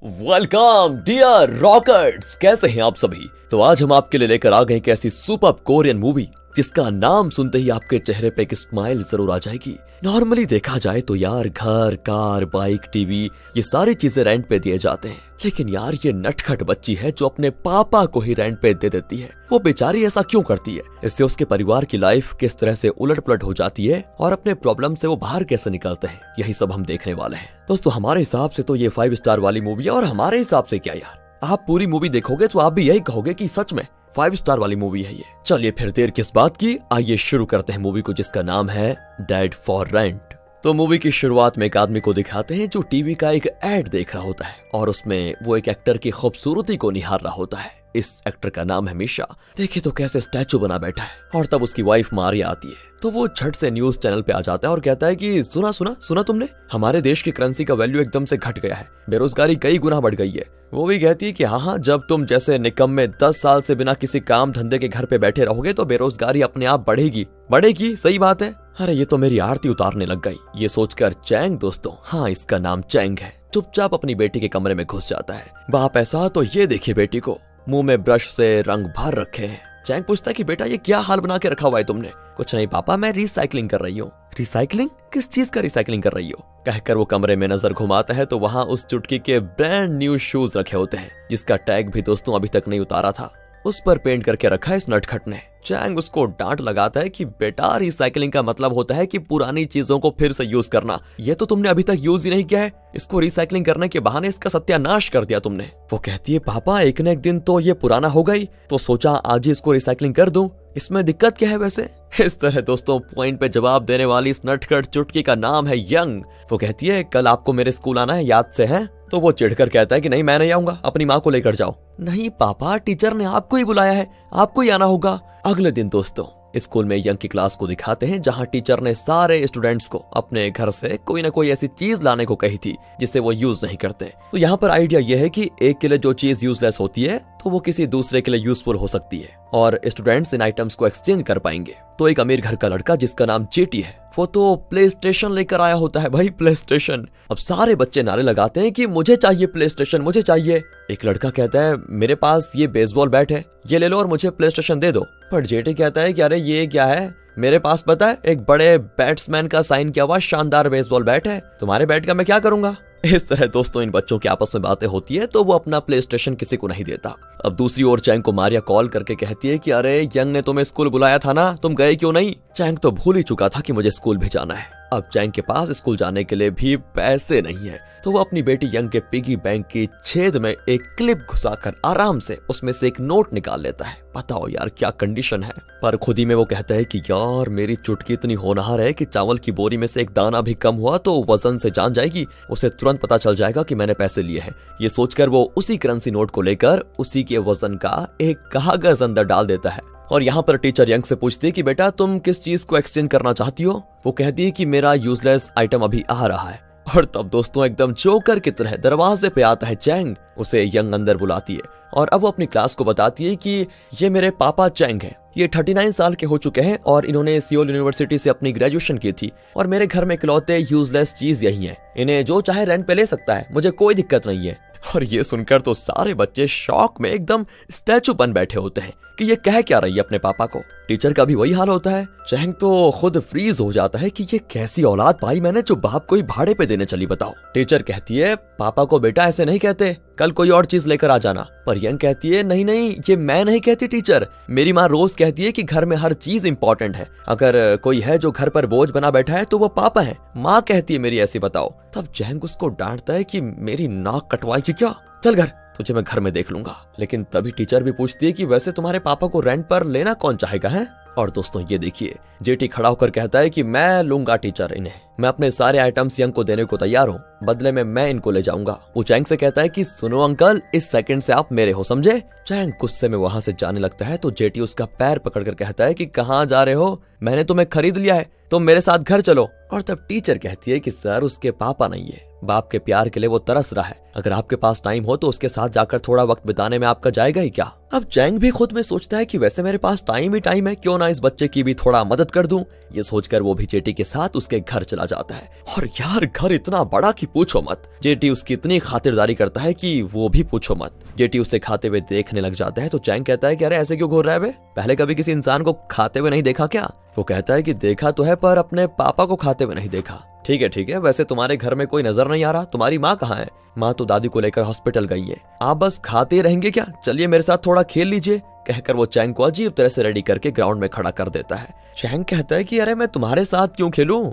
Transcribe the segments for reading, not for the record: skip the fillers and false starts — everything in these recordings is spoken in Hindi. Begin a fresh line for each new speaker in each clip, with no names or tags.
वेलकम डियर रॉकर्स, कैसे हैं आप सभी। तो आज हम आपके लिए लेकर आ गए एक ऐसी सुपर कोरियन मूवी जिसका नाम सुनते ही आपके चेहरे पे एक स्माइल जरूर आ जाएगी। नॉर्मली देखा जाए तो यार घर, कार, बाइक, टीवी ये सारी चीजें रेंट पे दिए जाते हैं, लेकिन यार ये नटखट बच्ची है जो अपने पापा को ही रेंट पे दे देती है। वो बेचारी ऐसा क्यों करती है, इससे उसके परिवार की लाइफ किस तरह से उलट पुलट हो जाती है और अपने प्रॉब्लम से वो बाहर कैसे निकलते हैं, यही सब हम देखने वाले हैं। दोस्तों हमारे हिसाब से तो ये 5 स्टार वाली मूवी है, और हमारे हिसाब से क्या यार, आप पूरी मूवी देखोगे तो आप भी यही कहोगे कि सच में 5 स्टार वाली मूवी है ये। चलिए फिर देर किस बात की, आइए शुरू करते हैं मूवी को जिसका नाम है डेड फॉर रेंट। तो मूवी की शुरुआत में एक आदमी को दिखाते हैं जो टीवी का एक एड देख रहा होता है और उसमें वो एक एक्टर की खूबसूरती को निहार रहा होता है। इस एक्टर का नाम है मीशा। देखिए तो कैसे स्टैचू बना बैठा है। और तब उसकी वाइफ मारिया आती है तो वो झट से न्यूज चैनल पे आ जाता है और कहता है कि सुना तुमने, हमारे देश की करेंसी का वैल्यू एकदम से घट गया है, बेरोजगारी कई गुना बढ़ गई है। वो भी कहती है कि हाँ, जब तुम जैसे निकम्मे 10 साल से बिना किसी काम धंधे के घर पे बैठे रहोगे तो बेरोजगारी अपने आप बढ़ेगी। सही बात है। अरे ये तो मेरी आरती उतारने लग गई। ये सोचकर चैंग, दोस्तों हाँ इसका नाम चैंग है, चुपचाप अपनी बेटी के कमरे में घुस जाता है। बाप ऐसा तो ये देखिए बेटी को मुंह में ब्रश से रंग भर रखे हैं। चैंग पूछता है कि बेटा ये क्या हाल बना के रखा हुआ है तुमने। कुछ नहीं पापा, मैं रिसाइकलिंग कर रही हूँ। रिसाइकलिंग? किस चीज का रिसाइकलिंग कर रही हो? कहकर वो कमरे में नजर घुमाता है तो वहाँ उस चुटकी के ब्रांड न्यू शूज रखे होते हैं जिसका टैग भी दोस्तों अभी तक नहीं उतारा था। उस पर पेंट करके रखा है इस नटखट ने। चैंग उसको डांट लगाता है कि बेटा रिसाइकलिंग का मतलब होता है कि पुरानी चीजों को फिर से यूज करना। ये तो तुमने अभी तक यूज ही नहीं किया है, इसको रिसाइकलिंग करने के बहाने इसका सत्यानाश कर दिया तुमने। वो कहती है पापा एक न एक दिन तो ये पुराना हो गई, तो सोचा आज ही इसको रिसाइकलिंग कर दूं, इसमें दिक्कत क्या है वैसे। इस तरह दोस्तों पॉइंट पे जवाब देने वाली इस नटखट चुटकी का नाम है यंग। वो कहती है कल आपको मेरे स्कूल आना है, याद से है? तो वो चिढ़कर कहता है कि नहीं मैं नहीं आऊंगा, अपनी माँ को लेकर जाओ। नहीं पापा, टीचर ने आपको ही बुलाया है, आपको ही आना होगा। अगले दिन दोस्तों स्कूल में यंग की क्लास को दिखाते हैं जहां टीचर ने सारे स्टूडेंट्स को अपने घर से कोई ना कोई ऐसी चीज लाने को कही थी जिसे वो यूज नहीं करते। तो यहाँ पर आइडिया यह है कि एक के लिए जो चीज यूजलेस होती है तो वो किसी दूसरे के लिए यूजफुल हो सकती है और स्टूडेंट्स इन आइटम्स को एक्सचेंज कर पाएंगे। तो एक अमीर घर का लड़का जिसका नाम जेटी है वो तो प्ले स्टेशन लेकर आया होता है। भाई प्ले स्टेशन। अब सारे बच्चे नारे लगाते हैं कि मुझे चाहिए प्ले स्टेशन, मुझे चाहिए। एक लड़का कहता है मेरे पास ये बेसबॉल बैट है, ये ले लो और मुझे प्ले स्टेशन दे दो। पर जेटी कहता है कि अरे ये क्या है, मेरे पास पता है एक बड़े बैट्समैन का साइन किया हुआ शानदार बेसबॉल बैट है, तुम्हारे बैट का मैं क्या करूंगा। इस तरह दोस्तों इन बच्चों की आपस में बातें होती है तो वो अपना प्ले स्टेशन किसी को नहीं देता। अब दूसरी ओर चैंग को मारिया कॉल करके कहती है कि अरे यंग ने तुम्हें स्कूल बुलाया था ना, तुम गए क्यों नहीं। चैंग तो भूल ही चुका था कि मुझे स्कूल भी जाना है। अब चैंग के पास स्कूल जाने के लिए भी पैसे नहीं है तो वो अपनी बेटी यंग के पिगी बैंक की छेद में एक क्लिप घुसाकर आराम से उसमें से एक नोट निकाल लेता है। बताओ यार क्या कंडीशन है। पर खुद ही में वो कहता है कि यार मेरी चुटकी इतनी होनहार है कि चावल की बोरी में से एक दाना भी कम हुआ तो वजन से जान जाएगी, उसे तुरंत पता चल जाएगा कि मैंने पैसे लिए हैं। ये सोचकर वो उसी करेंसी नोट को लेकर उसी के वजन का एक कागज अंदर डाल देता है। और यहाँ पर टीचर यंग से पूछती है कि बेटा तुम किस चीज को एक्सचेंज करना चाहती हो। वो कहती है कि मेरा यूजलेस आइटम अभी आ रहा है। और तब दोस्तों एकदम जोकर की तरह दरवाजे पे आता है चैंग, उसे यंग अंदर बुलाती है और अब वो अपनी क्लास को बताती है कि ये मेरे पापा चैंग हैं, ये 39 साल के हो चुके हैं और इन्होंने सियोल यूनिवर्सिटी से अपनी ग्रेजुएशन की थी और मेरे घर में इकलौते यूजलेस चीज यही है, इन्हें जो चाहे रेंट पे ले सकता है, मुझे कोई दिक्कत नहीं है। और ये सुनकर तो सारे बच्चे शॉक में एकदम स्टैचू बन बैठे होते हैं कि ये कह क्या रही है अपने पापा को। टीचर का भी वही हाल होता है। चैंग तो खुद फ्रीज हो जाता है कि ये कैसी औलाद पाई मैंने जो बाप को ही भाड़े पे देने चली, बताओ। टीचर कहती है पापा को बेटा ऐसे नहीं कहते, कल कोई और चीज लेकर आ जाना। पर यंग कहती है नहीं नहीं, ये मैं नहीं कहती टीचर, मेरी माँ रोज कहती है कि घर में हर चीज इंपॉर्टेंट है, अगर कोई है जो घर पर बोझ बना बैठा है तो वो पापा है, माँ कहती है मेरी ऐसी, बताओ। तब चैंग उसको डांटता है कि मेरी नाक कटवाएगी क्या, चल घर, तुझे मैं घर में देख लूंगा। लेकिन तभी टीचर भी पूछती है कि वैसे तुम्हारे पापा को रेंट पर लेना कौन चाहेगा है। और दोस्तों ये देखिए जेटी खड़ा होकर कहता है कि मैं लूंगा टीचर इन्हें, मैं अपने सारे आइटम्स यंग को देने को तैयार हूँ, बदले में मैं इनको ले जाऊंगा। वो चैंग से कहता है कि सुनो अंकल, इस सेकंड से आप मेरे हो, समझे। चैंग गुस्से में वहां से जाने लगता है तो जेटी उसका पैर पकड़कर कहता है कि कहाँ जा रहे हो, मैंने तुम्हें खरीद लिया है, तुम मेरे साथ घर चलो। और तब टीचर कहती है कि सर उसके पापा नहीं है, बाप के प्यार के लिए वो तरस रहा है, अगर आपके पास टाइम हो तो उसके साथ जाकर थोड़ा वक्त बिताने में आपका जाएगा ही क्या। अब चैंग भी खुद में सोचता है कि वैसे मेरे पास टाइम ही टाइम है, क्यों ना इस बच्चे की भी थोड़ा मदद कर दूं। ये सोचकर वो भी जेटी के साथ उसके घर चला जाता है। और यार घर इतना बड़ा कि पूछो मत। जेटी उसकी इतनी खातिरदारी करता है कि वो भी पूछो मत। जेटी उसे खाते हुए देखने लग जाता है तो चैंग कहता है कि अरे ऐसे क्यों घूर रहा है बे? पहले कभी किसी इंसान को खाते हुए नहीं देखा क्या? वो कहता है कि देखा तो है पर अपने पापा को खाते हुए नहीं देखा। ठीक है, वैसे तुम्हारे घर में कोई नजर नहीं आ रहा, तुम्हारी माँ कहाँ है? माँ तो दादी को लेकर हॉस्पिटल गई है। आप बस खाते रहेंगे क्या? चलिए मेरे साथ थोड़ा खेल लीजिए, कहकर वो चैंग को अजीब तरह से रेडी करके ग्राउंड में खड़ा कर देता है। चैंग कहता है कि अरे मैं तुम्हारे साथ क्यों खेलूं?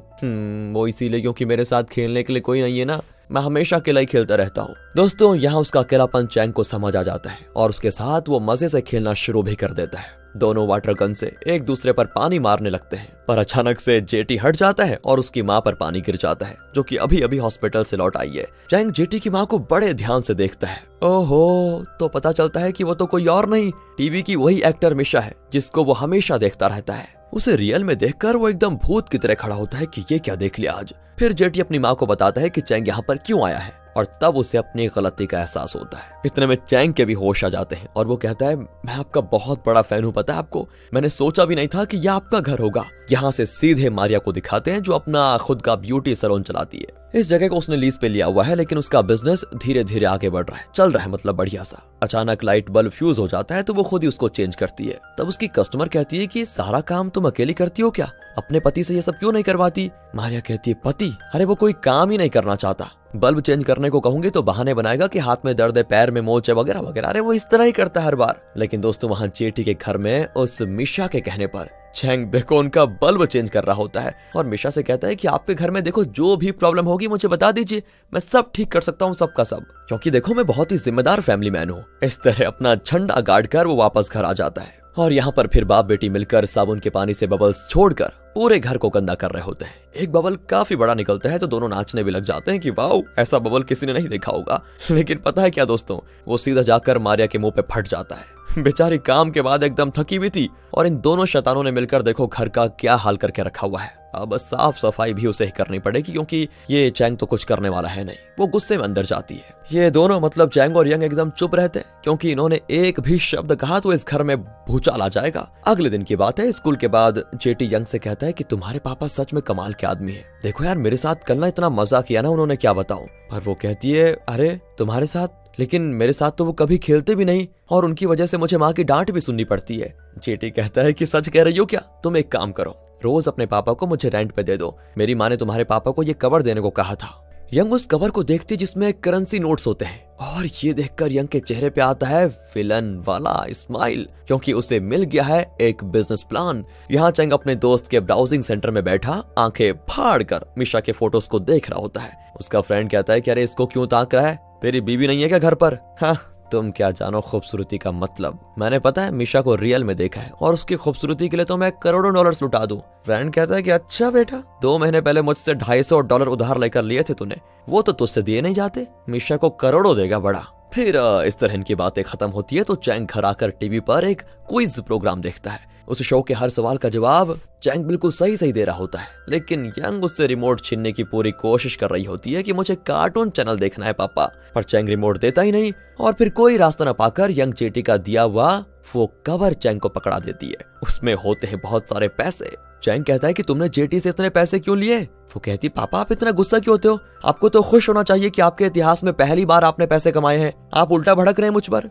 वो इसीलिए क्योंकि मेरे साथ खेलने के लिए कोई नहीं है ना, मैं हमेशा अकेला ही खेलता रहता हूँ। दोस्तों यहाँ उसका अकेलापन चैंग को समझ आ जाता है और उसके साथ वो मजे से खेलना शुरू भी कर देता है। दोनों वाटर गन से एक दूसरे पर पानी मारने लगते हैं, पर अचानक से जेटी हट जाता है और उसकी माँ पर पानी गिर जाता है, जो कि अभी अभी हॉस्पिटल से लौट आई है। चैंग जेटी की माँ को बड़े ध्यान से देखता है। ओहो, तो पता चलता है कि वो तो कोई और नहीं, टीवी की वही एक्टर मिशा है जिसको वो हमेशा देखता रहता है। उसे रियल में देखकर वो एकदम भूत की तरह खड़ा होता है कि ये क्या देख लिया आज। फिर जेटी अपनी माँ को बताता है कि चैंग यहाँ पर क्यों आया है और तब उसे अपनी गलती का एहसास होता है। इतने में चैंग के भी होश आ जाते हैं और वो कहता है मैं आपका बहुत बड़ा फैन हूँ, पता है आपको, मैंने सोचा भी नहीं था कि यह आपका घर होगा। यहाँ से सीधे मारिया को दिखाते हैं जो अपना खुद का ब्यूटी सैलून चलाती है। इस जगह को उसने लीज पे लिया हुआ है, लेकिन उसका बिजनेस धीरे धीरे आगे बढ़ रहा है, चल रहा है मतलब बढ़िया सा। अचानक लाइट बल्ब फ्यूज हो जाता है तो वो खुद ही उसको चेंज करती है। तब उसकी कस्टमर कहती है कि सारा काम तुम अकेली करती हो क्या, अपने पति से ये सब क्यों नहीं करवाती? मारिया कहती है पति? अरे वो कोई काम ही नहीं करना चाहता, बल्ब चेंज करने को कहूंगी तो बहाने बनाएगा कि हाथ में दर्द है, पैर में मोच है वगैरह वगैरह। अरे वो इस तरह ही करता है हर बार। लेकिन दोस्तों वहां जेटी के घर में उस मिशा के कहने पर चैंग देखो उनका बल्ब चेंज कर रहा होता है और मिशा से कहता है कि आपके घर में देखो जो भी प्रॉब्लम होगी मुझे बता दीजिए, मैं सब ठीक कर सकता हूँ, सबका सब, क्योंकि देखो मैं बहुत ही जिम्मेदार फैमिली मैन हूँ। इस तरह अपना झंडा गाड़ कर वो वापस घर आ जाता है और यहाँ पर फिर बाप बेटी मिलकर साबुन के पानी से बबल्स छोड़कर पूरे घर को गंदा कर रहे होते हैं। एक बबल काफी बड़ा निकलता है तो दोनों नाचने भी लग जाते हैं कि वाओ ऐसा बबल किसी ने नहीं देखा होगा। लेकिन पता है क्या दोस्तों, वो सीधा जाकर मारिया के मुंह पे फट जाता है। बेचारी काम के बाद एकदम थकी हुई थी और इन दोनों शैतानों ने मिलकर देखो घर का क्या हाल करके रखा हुआ है। अब साफ सफाई भी उसे ही करनी पड़ेगी क्योंकि ये चैंग तो कुछ करने वाला है नहीं। वो गुस्से में अंदर जाती है। ये दोनों मतलब चैंग और यंग एकदम चुप रहते हैं क्योंकि इन्होंने एक भी शब्द कहा तो इस घर में भूचाल आ जाएगा। अगले दिन की बात है, स्कूल के बाद जेटी यंग से कहता है कि तुम्हारे पापा सच में कमाल के आदमी है, देखो यार मेरे साथ कल ना इतना मजा किया ना उन्होंने, क्या बताऊं। पर वो कहती है अरे तुम्हारे साथ, लेकिन मेरे साथ तो वो कभी खेलते भी नहीं और उनकी वजह से मुझे माँ की डांट भी सुननी पड़ती है। जेटी कहता है कि सच कह रही हो क्या? तुम एक काम करो, रोज अपने पापा को मुझे रेंट पे दे दो, मेरी माँ ने तुम्हारे पापा को ये कवर देने को कहा था। यंग उस कवर को देखती जिसमें करेंसी नोट्स होते हैं और ये देखकर यंग के चेहरे पे आता है विलन वाला स्माइल क्योंकि उसे मिल गया है एक बिजनेस प्लान। यहाँ चैंग अपने दोस्त के ब्राउजिंग सेंटर में बैठा आंखें फाड़ कर मिशा के फोटोज को देख रहा होता है। उसका फ्रेंड कहता है कि अरे इसको क्यों ताक रहा है, तेरी बीवी नहीं है क्या घर पर? हाँ तुम क्या जानो खूबसूरती का मतलब, मैंने पता है मिशा को रियल में देखा है और उसकी खूबसूरती के लिए तो मैं करोड़ों डॉलर्स लुटा दूं। फ्रेंड कहता है कि अच्छा बेटा, 2 महीने पहले मुझसे $250 उधार लेकर लिए थे तूने, वो तो तुझसे दिए नहीं जाते, मिशा को करोड़ों देगा बड़ा। फिर इस तरह की बातें खत्म होती है तो चैंग घर आकर टीवी पर एक क्विज प्रोग्राम देखता है। उस शो के हर सवाल का जवाब चैंग बिल्कुल सही दे रहा होता है, लेकिन यंग उससे रिमोट छीनने की पूरी कोशिश कर रही होती है कि मुझे कार्टून चैनल देखना है पापा, पर चैंग रिमोट देता ही नहीं और फिर कोई रास्ता न पाकर यंग जेटी का दिया हुआ वो कवर चैंग को पकड़ा देती है। उसमें होते हैं बहुत सारे पैसे। चैंग कहता है कि तुमने जेटी से इतने पैसे क्यों लिए? वो कहती पापा आप इतना गुस्सा क्यों होते हो, आपको तो खुश होना चाहिए कि आपके इतिहास में पहली बार आपने पैसे कमाए हैं, आप उल्टा भड़क रहे हैं मुझ पर।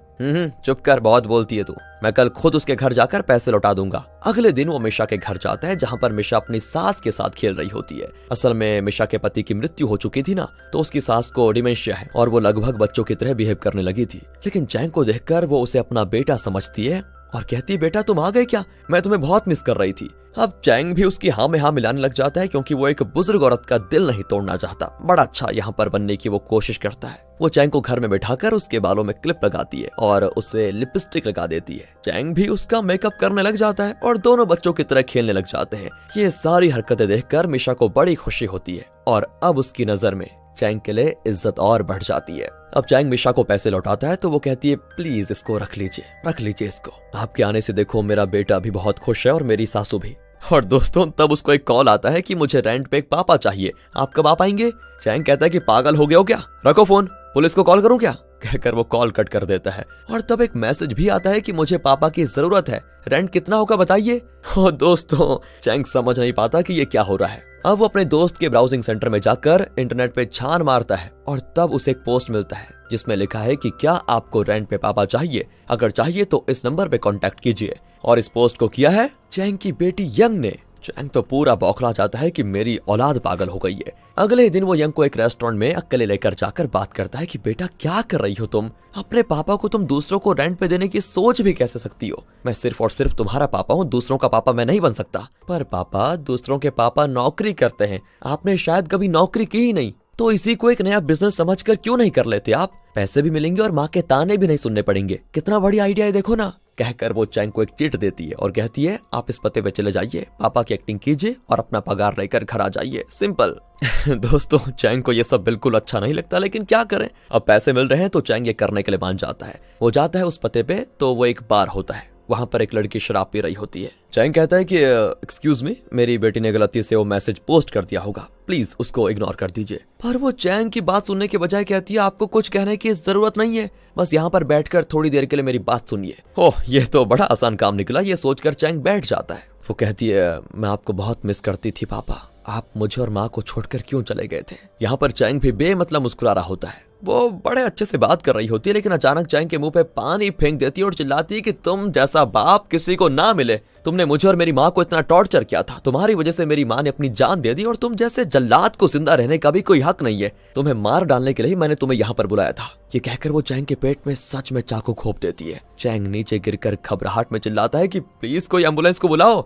चुप कर, बहुत बोलती है तू, मैं कल खुद उसके घर जाकर पैसे लौटा दूंगा। अगले दिन वो मिशा के घर जाता है जहाँ पर मिशा अपनी सास के साथ खेल रही होती है। असल में मिशा के पति की मृत्यु हो चुकी थी ना, तो उसकी सास को डिमेंशिया है और वो लगभग बच्चों की तरह बिहेव करने लगी थी। लेकिन चैंग को देखकर वो उसे अपना बेटा समझती है और कहती बेटा तुम आ गए क्या, मैं तुम्हें बहुत मिस कर रही थी। अब चैंग भी उसकी हाँ में हाँ मिलाने लग जाता है क्योंकि वो एक बुजुर्ग औरत का दिल नहीं तोड़ना चाहता। बड़ा अच्छा यहाँ पर बनने की वो कोशिश करता है। वो चैंग को घर में बैठाकर उसके बालों में क्लिप लगाती है और उसे लिपस्टिक लगा देती है। चैंग भी उसका मेकअप करने लग जाता है और दोनों बच्चों की तरह खेलने लग जाते हैं। ये सारी हरकतें देखकर मिशा को बड़ी खुशी होती है और अब उसकी नजर में चैंग के लिए इज्जत और बढ़ जाती है। अब चैंग मिशा को पैसे लौटाता है तो वो कहती है प्लीज इसको रख लीजिए इसको, आपके आने से देखो मेरा बेटा भी बहुत खुश है और मेरी सासू भी। और दोस्तों तब उसको एक कॉल आता है कि मुझे रेंट पे एक पापा चाहिए, आप कब आ पाएंगे? चैंग कहता है कि पागल हो गए हो क्या, रखो फोन। पुलिस को कॉल करूं क्या, कहकर वो कॉल कट कर देता है। और तब एक मैसेज भी आता है कि मुझे पापा की जरूरत है, रेंट कितना होगा बताइए। और दोस्तों चैंग समझ नहीं पाता कि ये क्या हो रहा है। अब वो अपने दोस्त के ब्राउजिंग सेंटर में जाकर इंटरनेट पे छान मारता है और तब उसे एक पोस्ट मिलता है जिसमें लिखा है कि क्या आपको रेंट पे पापा चाहिए, अगर चाहिए तो इस नंबर पे कांटेक्ट कीजिए। और इस पोस्ट को किया है चैंग की बेटी यंग ने। चैंग तो पूरा बौखला जाता है कि मेरी औलाद पागल हो गई है। अगले दिन वो यंग को एक रेस्टोरेंट में अकेले लेकर जाकर बात करता है कि बेटा क्या कर रही हो तुम, अपने पापा को तुम दूसरों को रेंट पे देने की सोच भी कैसे सकती हो। मैं सिर्फ और सिर्फ तुम्हारा पापा हूँ, दूसरों का पापा मैं नहीं बन सकता। पर पापा दूसरों के पापा नौकरी करते हैं, आपने शायद कभी नौकरी की ही नहीं, तो इसी को एक नया बिजनेस समझकर क्यों नहीं कर लेते आप, पैसे भी मिलेंगे और माँ के ताने भी नहीं सुनने पड़ेंगे। कितना बढ़िया आइडिया है देखो ना। कहकर वो चैंग को एक चिट देती है और कहती है आप इस पते पे चले जाइए, पापा की एक्टिंग कीजिए और अपना पगार लेकर घर आ जाइए, सिंपल। दोस्तों चैंग को ये सब बिल्कुल अच्छा नहीं लगता, लेकिन क्या करें, अब पैसे मिल रहे हैं तो चैंग ये करने के लिए मान जाता है। वो जाता है उस पते पे तो वो एक बार होता है, वहां पर एक लड़की शराब पी रही होती है। चैंग कहता है कि एक्सक्यूज मी, मेरी बेटी ने गलती से वो मैसेज पोस्ट कर दिया होगा, प्लीज उसको इग्नोर कर दीजिए। पर वो चैंग की बात सुनने के बजाय कहती है आपको कुछ कहने की जरूरत नहीं है, बस यहाँ पर बैठकर थोड़ी देर के लिए मेरी बात सुनिए। ओह ये तो बड़ा आसान काम निकला, ये सोचकर चैंग बैठ जाता है। वो कहती है मैं आपको बहुत मिस करती थी पापा, आप मुझे और माँ को छोड़कर क्यों चले गए थे। यहाँ पर चैंग भी बेमतलब मुस्कुरा रहा होता है। वो बड़े अच्छे से बात कर रही होती है, लेकिन अचानक चैंग के मुंह पे पानी फेंक देती है और चिल्लाती है कि तुम जैसा बाप किसी को ना मिले, तुमने मुझे और मेरी माँ को इतना टॉर्चर किया था, तुम्हारी वजह से मेरी माँ ने अपनी जान दे दी और तुम जैसे जल्लाद को जिंदा रहने का भी कोई हक नहीं है, तुम्हें मार डालने के लिए मैंने तुम्हें यहाँ पर बुलाया था। ये कहकर वो चैंग के पेट में सच में चाकू घोंप देती है। चैंग नीचे गिरकर घबराहट में चिल्लाता है कि प्लीज कोई एम्बुलेंस को बुलाओ।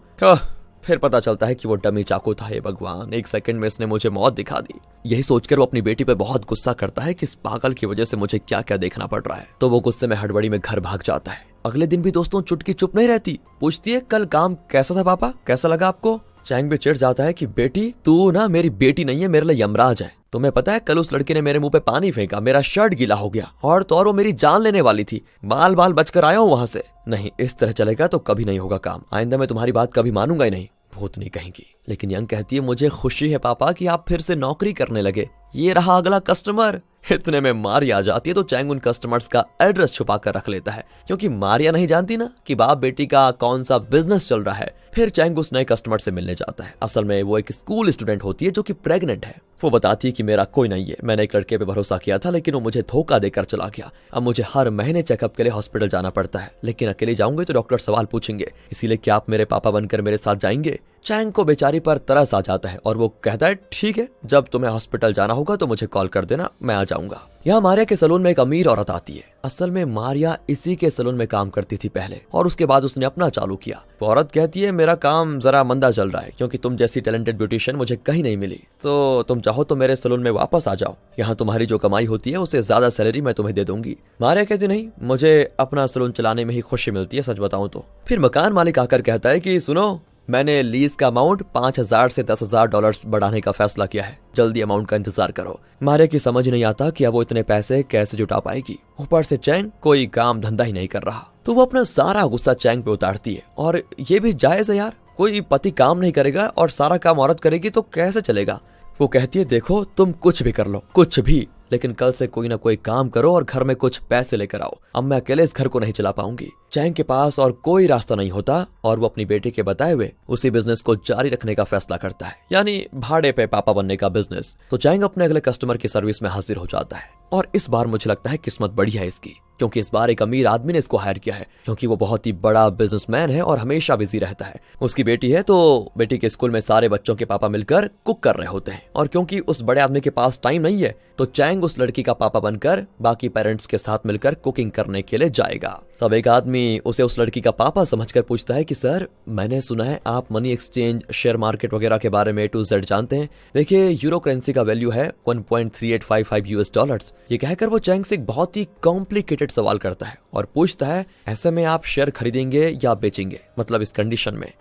फिर पता चलता है कि वो डमी चाकू था। हे भगवान, एक सेकंड में इसने मुझे मौत दिखा दी। यही सोचकर वो अपनी बेटी पे बहुत गुस्सा करता है कि इस पागल की वजह से मुझे क्या क्या देखना पड़ रहा है। तो वो गुस्से में हड़बड़ी में घर भाग जाता है। अगले दिन भी दोस्तों चुटकी चुप नहीं रहती, पूछती है कल काम कैसा था पापा, कैसा लगा आपको। चैंग भी चिढ़ जाता है कि बेटी तू ना मेरी बेटी नहीं है, मेरे लिए यमराज है। तुम्हें पता है कल उस लड़के ने मेरे मुंह पे पानी फेंका, मेरा शर्ट गीला हो गया और तो और वो मेरी जान लेने वाली थी, बाल बाल बचकर आया हूँ वहां से। नहीं इस तरह चलेगा तो कभी नहीं होगा काम, आइंदा मैं तुम्हारी बात कभी मानूंगा ही नहीं। भूतनी कहेंगी। लेकिन यंग कहती है मुझे खुशी है पापा कि आप फिर से नौकरी करने लगे, ये रहा अगला कस्टमर। इतने में मारिया आ जाती है तो चैंग उन कस्टमर्स का एड्रेस छुपा कर रख लेता है, क्योंकि मारिया नहीं जानती ना कि बाप बेटी का कौन सा बिजनेस चल रहा है। फिर चैंग उस नए कस्टमर से मिलने जाता है। असल में वो एक स्कूल स्टूडेंट होती है जो कि प्रेग्नेंट है। वो बताती है कि मेरा कोई नहीं है, मैंने एक लड़के पे भरोसा किया था लेकिन वो मुझे धोखा देकर चला गया। अब मुझे हर महीने चेकअप के लिए हॉस्पिटल जाना पड़ता है, लेकिन अकेले जाऊंगे तो डॉक्टर सवाल पूछेंगे, इसीलिए क्या आप मेरे पापा बनकर मेरे साथ जाएंगे। चैंग को बेचारी पर तरस आ जाता है और वो कहता है ठीक है, जब तुम्हें हॉस्पिटल जाना होगा तो मुझे कॉल कर देना, मैं आ जाऊंगा। यहाँ मारिया के सलून में एक अमीर औरत आती है। असल में मारिया इसी के सलून में काम करती थी पहले और उसके बाद उसने अपना चालू किया। वो औरत कहती है मेरा काम जरा मंदा चल रहा है क्योंकि तुम जैसी टैलेंटेड ब्यूटिशियन मुझे कहीं नहीं मिली, तो तुम चाहो तो मेरे सलून में वापस आ जाओ, यहाँ तुम्हारी जो कमाई होती है उससे ज्यादा सैलरी मैं तुम्हें दे दूंगी। मारिया कहती नहीं, मुझे अपना सलून चलाने में ही खुशी मिलती है सच बताऊं तो। फिर मकान मालिक आकर कहता है कि सुनो, मैंने लीज का अमाउंट 5,000 से 10,000 डॉलर बढ़ाने का फैसला किया है, जल्दी अमाउंट का इंतजार करो। मारिया की समझ नहीं आता कि अब वो इतने पैसे कैसे जुटा पाएगी। ऊपर से चैंग कोई काम धंधा ही नहीं कर रहा, तो वो अपना सारा गुस्सा चैंग पे उतारती है। और ये भी जायज है यार, कोई पति काम नहीं करेगा और सारा काम औरत करेगी तो कैसे चलेगा। वो कहती है देखो तुम कुछ भी कर लो, कुछ भी, लेकिन कल से कोई ना कोई काम करो और घर में कुछ पैसे लेकर आओ, अब मैं अकेले इस घर को नहीं चला पाऊंगी। चैंग के पास और कोई रास्ता नहीं होता और वो अपनी बेटी के बताए हुए उसी बिजनेस को जारी रखने का फैसला करता है, यानी भाड़े पे पापा बनने का बिजनेस। तो चैंग अपने अगले कस्टमर की सर्विस में हाजिर हो जाता है और इस बार मुझे लगता है किस्मत बढ़िया है इसकी, क्योंकि इस बार एक अमीर आदमी ने इसको हायर किया है, क्योंकि वो बहुत ही बड़ा बिजनेसमैन है और हमेशा बिजी रहता है। उसकी बेटी है तो बेटी के स्कूल में सारे बच्चों के पापा मिलकर कुक कर रहे होते हैं और क्योंकि उस बड़े आदमी के पास टाइम नहीं है तो चैंग उस लड़की का पापा बनकर बाकी पेरेंट्स के साथ मिलकर कुकिंग करने के लिए जाएगा। तब एक आदमी उसे उस लड़की का पापा समझकर पूछता है कि सर मैंने सुना है आप मनी एक्सचेंज, शेयर मार्केट वगैरह के बारे में A to Z जानते हैं। देखिए यूरो करेंसी का वैल्यू है 1.3855 US डॉलर्स। ये कहकर वो चैंग से एक बहुत ही कॉम्प्लिकेटेड सवाल करता है और पूछता है ऐसे में आप शेयर खरीदेंगे या बेचेंगे, मतलब इस कंडीशन में।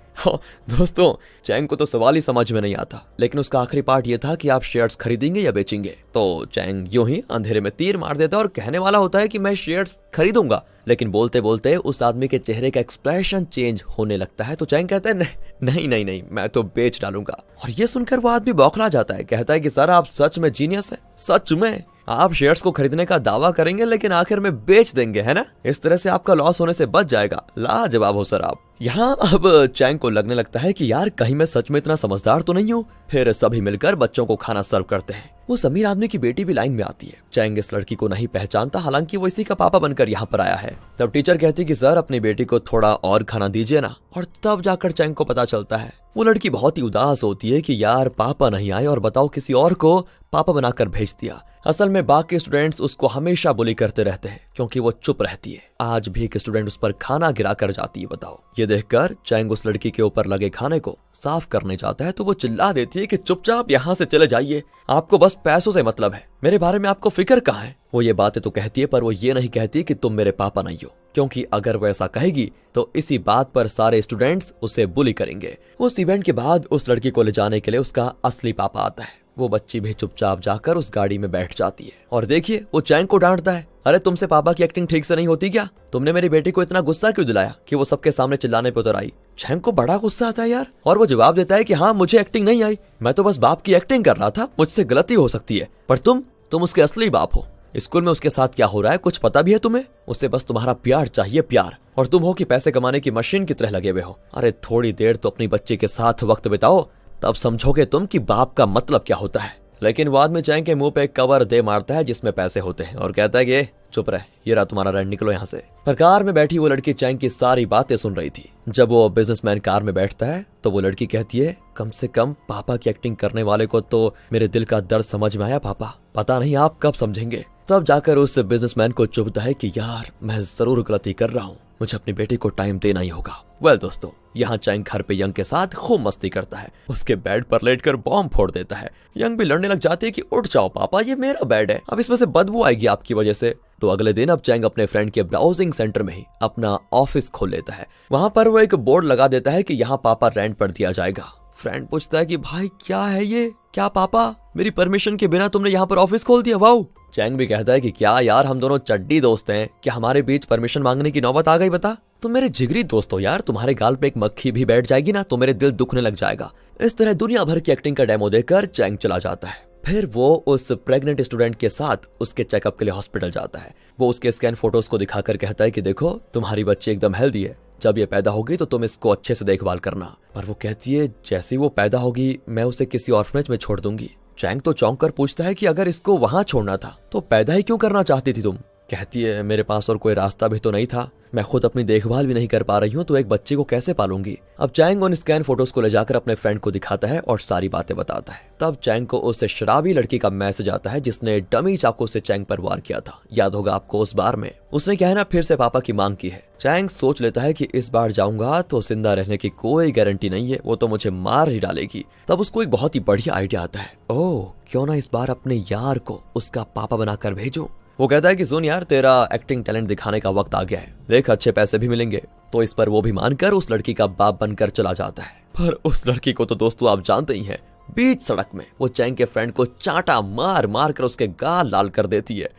दोस्तों चैंग को तो सवाल ही समझ में नहीं आता, लेकिन उसका आखिरी पार्ट ये था कि आप शेयर्स खरीदेंगे या बेचेंगे। तो चैंग यूं ही अंधेरे में तीर मार देता है और कहने वाला होता है कि मैं शेयर्स खरीदूंगा, लेकिन बोलते बोलते उस आदमी के चेहरे का एक्सप्रेशन चेंज होने लगता है। तो चैंग कहता है नहीं नहीं नहीं, मैं तो बेच डालूंगा। और ये सुनकर वो आदमी बौखला जाता है, कहता है कि सर आप सच में जीनियस है, सच में आप शेयर्स को खरीदने का दावा करेंगे लेकिन आखिर में बेच देंगे, है ना? इस तरह से आपका लॉस होने से बच जाएगा। लाजवाब हो सर आप। यहाँ अब चैंग को लगने लगता है कि यार कहीं मैं सच में इतना समझदार तो नहीं हूँ। फिर सभी मिलकर बच्चों को खाना सर्व करते हैं। वो अमीर आदमी की बेटी भी लाइन में आती है। चैंग इस लड़की को नहीं पहचानता, हालांकि वो इसी का पापा बनकर यहाँ पर आया है। तब टीचर कहती है कि सर अपनी बेटी को थोड़ा और खाना दीजिए ना। और तब जाकर चैंग को पता चलता है। वो लड़की बहुत ही उदास होती है कि यार पापा नहीं आए और बताओ किसी और को पापा बनाकर भेज दिया। असल में बाकी स्टूडेंट्स उसको हमेशा बुली करते रहते हैं क्योंकि वो चुप रहती है। आज भी एक स्टूडेंट उस पर खाना गिरा कर जाती है। बताओ। ये देखकर चैंग उस लड़की के ऊपर लगे खाने को साफ करने जाता है तो वो चिल्ला देती है कि चुपचाप यहाँ से चले जाइए, आपको बस पैसों से मतलब है, मेरे बारे में आपको फिक्र कहाँ है। वो ये बातें तो कहती है पर वो ये नहीं कहती कि तुम मेरे पापा नहीं हो, क्योंकि अगर वो ऐसा कहेगी तो इसी बात पर सारे स्टूडेंट्स उसे बुली करेंगे। उस इवेंट के बाद उस लड़की को ले जाने के लिए उसका असली पापा आता है। वो बच्ची भी चुपचाप जाकर उस गाड़ी में बैठ जाती है और देखिए वो चैंग को डांटता है, अरे तुमसे पापा की एक्टिंग ठीक से नहीं होती क्या? तुमने मेरी बेटी को इतना गुस्सा क्यों दिलाया कि वो सबके सामने चिल्लाने पे उतर आई? चैंग को बड़ा गुस्सा आता है यार और वो जवाब देता है कि हाँ मुझे एक्टिंग नहीं आई, मैं तो बस बाप की एक्टिंग कर रहा था, मुझसे गलती हो सकती है, पर तुम उसके असली बाप हो। स्कूल में उसके साथ क्या हो रहा है कुछ पता भी है तुम्हें? उससे बस तुम्हारा प्यार चाहिए, प्यार, और तुम हो कि पैसे कमाने की मशीन की तरह लगे हुए हो। अरे थोड़ी देर तो अपनी बच्ची के साथ वक्त बिताओ, तब समझोगे तुम कि बाप का मतलब क्या होता है। लेकिन बाद में चैंग के मुंह पे एक कवर दे मारता है जिसमें पैसे होते हैं और कहता है कि चुप रहे, ये रहा तुम्हारा रेंट, निकलो यहाँ से। पर कार में बैठी वो लड़की चैंग की सारी बातें सुन रही थी। जब वो बिजनेसमैन कार में बैठता है तो वो लड़की कहती है, कम से कम पापा की एक्टिंग करने वाले को तो मेरे दिल का दर्द समझ में आया पापा, पता नहीं आप कब समझेंगे। तब जाकर उस बिजनेसमैन को चुभता है कि यार मैं जरूर गलती कर रहा हूँ, मुझे अपनी बेटी को टाइम देना ही होगा। वेल दोस्तों, यहाँ चैंग घर पे यंग के साथ खूब मस्ती करता है, उसके बेड पर लेटकर बॉम्ब फोड़ देता है। यंग भी लड़ने लग जाती है कि उठ जाओ पापा, ये मेरा बेड है, अब इसमें से बदबू आएगी आपकी वजह से। तो अगले दिन अब चैंग अपने फ्रेंड के ब्राउजिंग सेंटर में ही अपना ऑफिस खोल लेता है। वहां पर वो एक बोर्ड लगा देता है कि यहाँ पापा रेंट पर दिया जाएगा। फ्रेंड पूछता है कि भाई क्या है ये, क्या पापा मेरी परमिशन के बिना तुमने यहाँ पर ऑफिस खोल दिया? वाओ। चैंग भी कहता है कि क्या यार हम दोनों चड्डी दोस्त हैं, क्या हमारे बीच परमिशन मांगने की नौबत आ गई? बता, तुम मेरे जिगरी दोस्त हो यार, तुम्हारे गाल पे एक मक्खी भी बैठ जाएगी ना तो मेरे दिल दुखने लग जाएगा। इस तरह दुनिया भर की एक्टिंग का डेमो देकर चैंग चला जाता है। फिर वो उस प्रेग्नेंट स्टूडेंट के साथ उसके चेकअप के लिए हॉस्पिटल जाता है। वो उसके स्कैन फोटोज को दिखाकर कहता है कि देखो तुम्हारी बच्ची एकदम हेल्दी है, जब ये पैदा होगी तो तुम इसको अच्छे से देखभाल करना। पर वो कहती है जैसे ही वो पैदा होगी मैं उसे किसी ऑर्फनेज में छोड़ दूंगी। चैंग तो चौंक कर पूछता है कि अगर इसको वहां छोड़ना था तो पैदा ही क्यों करना चाहती थी तुम? कहती है मेरे पास और कोई रास्ता भी तो नहीं था, मैं खुद अपनी देखभाल भी नहीं कर पा रही हूँ तो एक बच्चे को कैसे पालूंगी। अब चैंग उन स्कैन फोटोज को ले जाकर अपने फ्रेंड को दिखाता है और सारी बातें बताता है। तब चैंग को उस शराबी लड़की का मैसेज आता है जिसने डमी चाकू से चैंग पर वार किया था, याद होगा आपको उस बार में। उसने क्या है ना फिर से पापा की मांग की है। चैंग सोच लेता है कि इस बार जाऊंगा तो जिंदा रहने की कोई गारंटी नहीं है, वो तो मुझे मार ही डालेगी। तब उसको एक बहुत ही बढ़िया आइडिया आता है, ओह क्यों ना इस बार अपने यार को उसका पापा बनाकर भेजूं। वो कहता है कि सुन यार तेरा एक्टिंग टैलेंट दिखाने का वक्त आ गया है, देख अच्छे पैसे भी मिलेंगे। तो इस पर वो भी मानकर उस लड़की का बाप बनकर चला जाता है। पर उस लड़की को तो दोस्तों आप जानते ही हैं, बीच सड़क में वो चैंग के फ्रेंड को चांटा मार मार कर उसके गाल लाल कर देती है।